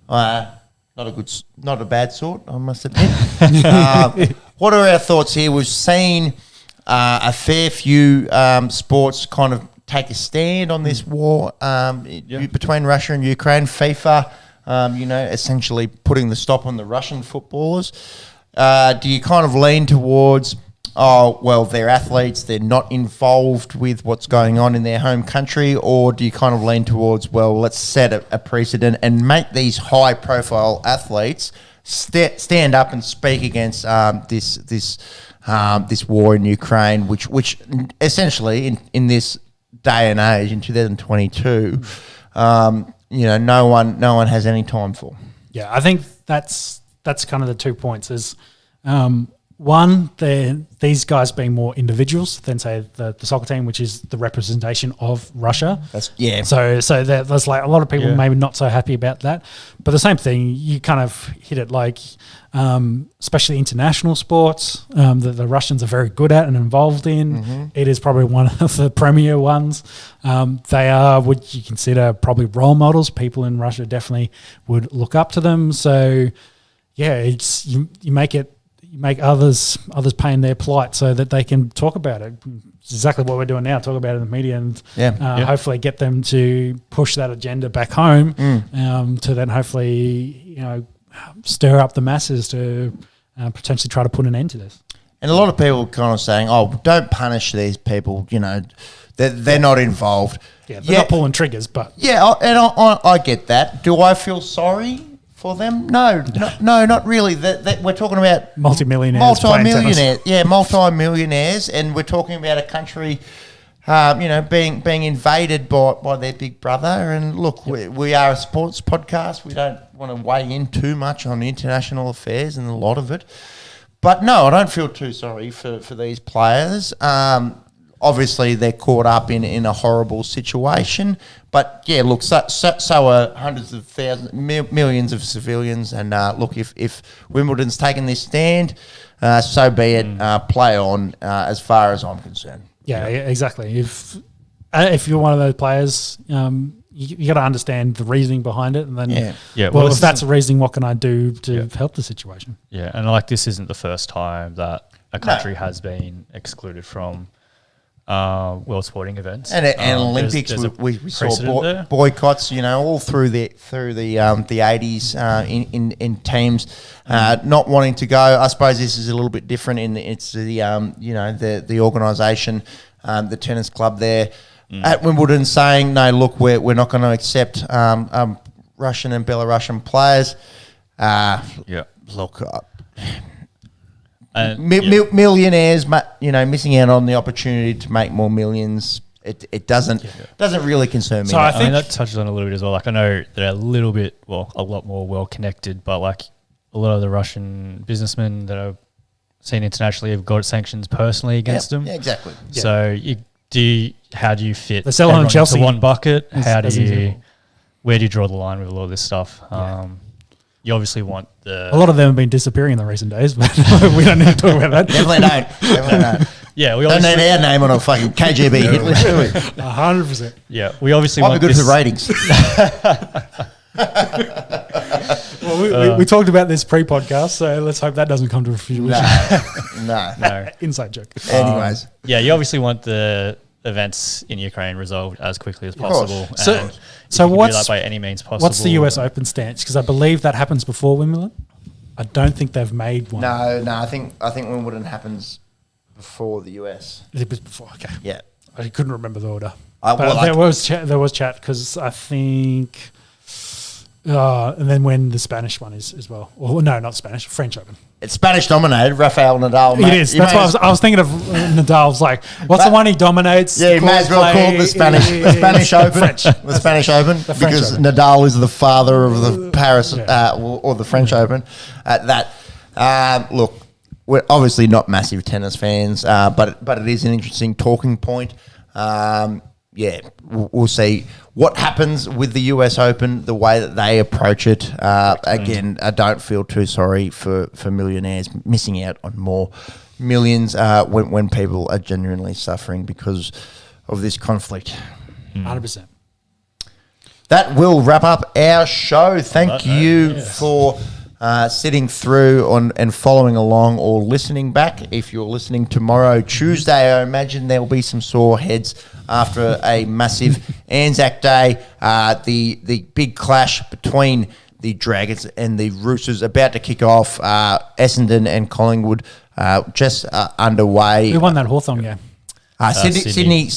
Not a bad sort, I must admit. What are our thoughts here? We've seen a fair few sports kind of take a stand on this war between Russia and Ukraine. FIFA, essentially putting the stop on the Russian footballers. Do you kind of lean towards, they're athletes, they're not involved with what's going on in their home country, or do you kind of lean towards, let's set a precedent and make these high-profile athletes stand up and speak against this war in Ukraine, which essentially in this day and age in 2022, no one has any time for. Yeah, I think that's kind of the 2 points. Is one, these guys being more individuals than say the soccer team, which is the representation of Russia. So there's like a lot of people maybe not so happy about that. But the same thing, you kind of hit it like, especially international sports, that the Russians are very good at and involved in. Mm-hmm. It is probably one of the premier ones. They are what you consider probably role models. People in Russia definitely would look up to them. So it's you make others pay in their plight so that they can talk about it. It's exactly what we're doing now, talk about it in the media and hopefully get them to push that agenda back home to then hopefully, stir up the masses to potentially try to put an end to this. And a lot of people kind of saying, don't punish these people, they're not involved. Yeah, they're not pulling triggers, but... Yeah, and I get that. Do I feel sorry for them? No, not really. We're talking about multimillionaires, and we're talking about a country being invaded by their big brother. And look, we are a sports podcast. We don't want to weigh in too much on international affairs and a lot of it. But no, I don't feel too sorry for these players. Obviously, they're caught up in a horrible situation. But yeah, look, so are hundreds of thousands, millions of civilians. And look, if Wimbledon's taken this stand, so be it. Play on, as far as I'm concerned. Yeah, exactly. If you're one of those players, you got to understand the reasoning behind it, and then well, if that's the reasoning, what can I do to help the situation? Yeah, and this isn't the first time that a country has been excluded from world sporting events and Olympics. We saw boycotts, all through the 80s in teams not wanting to go. I suppose this is a little bit different it's the organisation, the tennis club there at Wimbledon saying no. Look, we're not going to accept Russian and Belarusian players. Look. Millionaires, missing out on the opportunity to make more millions. It doesn't really concern me. So I think that touches on a little bit as well. I know they're a lot more well connected, but a lot of the Russian businessmen that are seen internationally have got sanctions personally against them. Yeah, exactly. So how do you fit? They're selling on Chelsea into one bucket. Where do you draw the line with all this stuff? You obviously want a lot of them have been disappearing in the recent days, but we don't need to talk about that. Definitely don't. Yeah, we don't need our name on a fucking KGB hit list, do we? 100%. Yeah, we obviously might be good for ratings. Well, we talked about this pre-podcast, so let's hope that doesn't come to fruition. No. Inside joke. Anyways, you obviously want the events in Ukraine resolved as quickly as possible. So what's do that by any means possible? What's the US Open stance? Because I believe that happens before Wimbledon. I don't think they've made one. No. I think Wimbledon happens before the US. It was before. Okay. Yeah. I couldn't remember the order. There was chat because I think, and then when the Spanish one is as well. Or no, not Spanish, French Open. It's Spanish dominated. Rafael Nadal. It is. That's why I was thinking of Nadal's what's the one he dominates? Yeah, you may as well call it the Spanish Open. The Spanish Open because Nadal is the father of the Paris or the French Open. Look, we're obviously not massive tennis fans, but it is an interesting talking point. We'll see what happens with the US Open, the way that they approach it. Again, I don't feel too sorry for millionaires missing out on more millions when people are genuinely suffering because of this conflict. 100%. That will wrap up our show. Thank you for sitting through and following along or listening back. If you're listening tomorrow, Tuesday, I imagine there will be some sore heads after a massive Anzac Day. The big clash between the Dragons and the Roosters about to kick off. Essendon and Collingwood just underway. Who won that Hawthorn game? Sydney,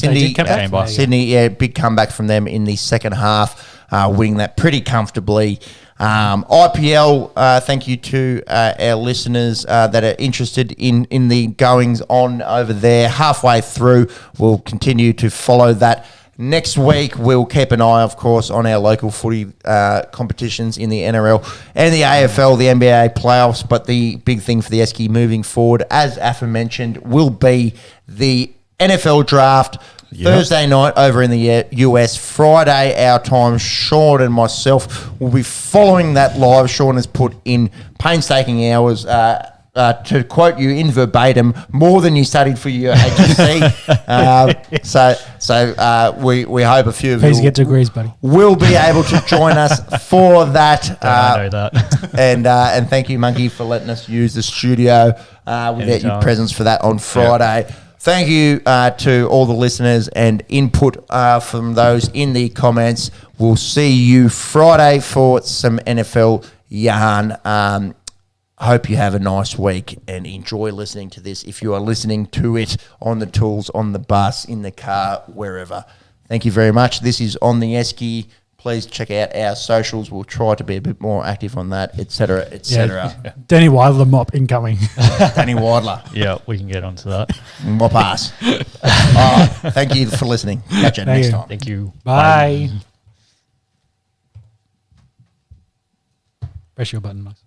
big comeback from them in the second half, winning that pretty comfortably. IPL, thank you to our listeners that are interested in the goings on over there. Halfway through, we'll continue to follow that. Next week, we'll keep an eye, of course, on our local footy competitions in the NRL and the AFL, the NBA playoffs. But the big thing for the Esky moving forward, as aforementioned, will be the NFL draft. Thursday night over in the US, Friday our time. Sean and myself will be following that live. Sean has put in painstaking hours, to quote you in verbatim, more than you studied for your HSC. We hope a few of you get degrees, buddy. Will be able to join us for that. I know that. And thank you, Monkey, for letting us use the studio without your presence for that on Friday. Thank you to all the listeners and input from those in the comments. We'll see you Friday for some NFL yarn. Hope you have a nice week and enjoy listening to this if you are listening to it on the tools, on the bus, in the car, wherever. Thank you very much. This is On The Esky. please check out our socials. We'll try to be a bit more active on that, etc., etc. Danny Wilder mop incoming. Danny Wadler, Yeah, we can get onto that. mop ass. All right, thank you for listening. Catch you Thank next you. time. Thank you. Bye. Press your button, Max.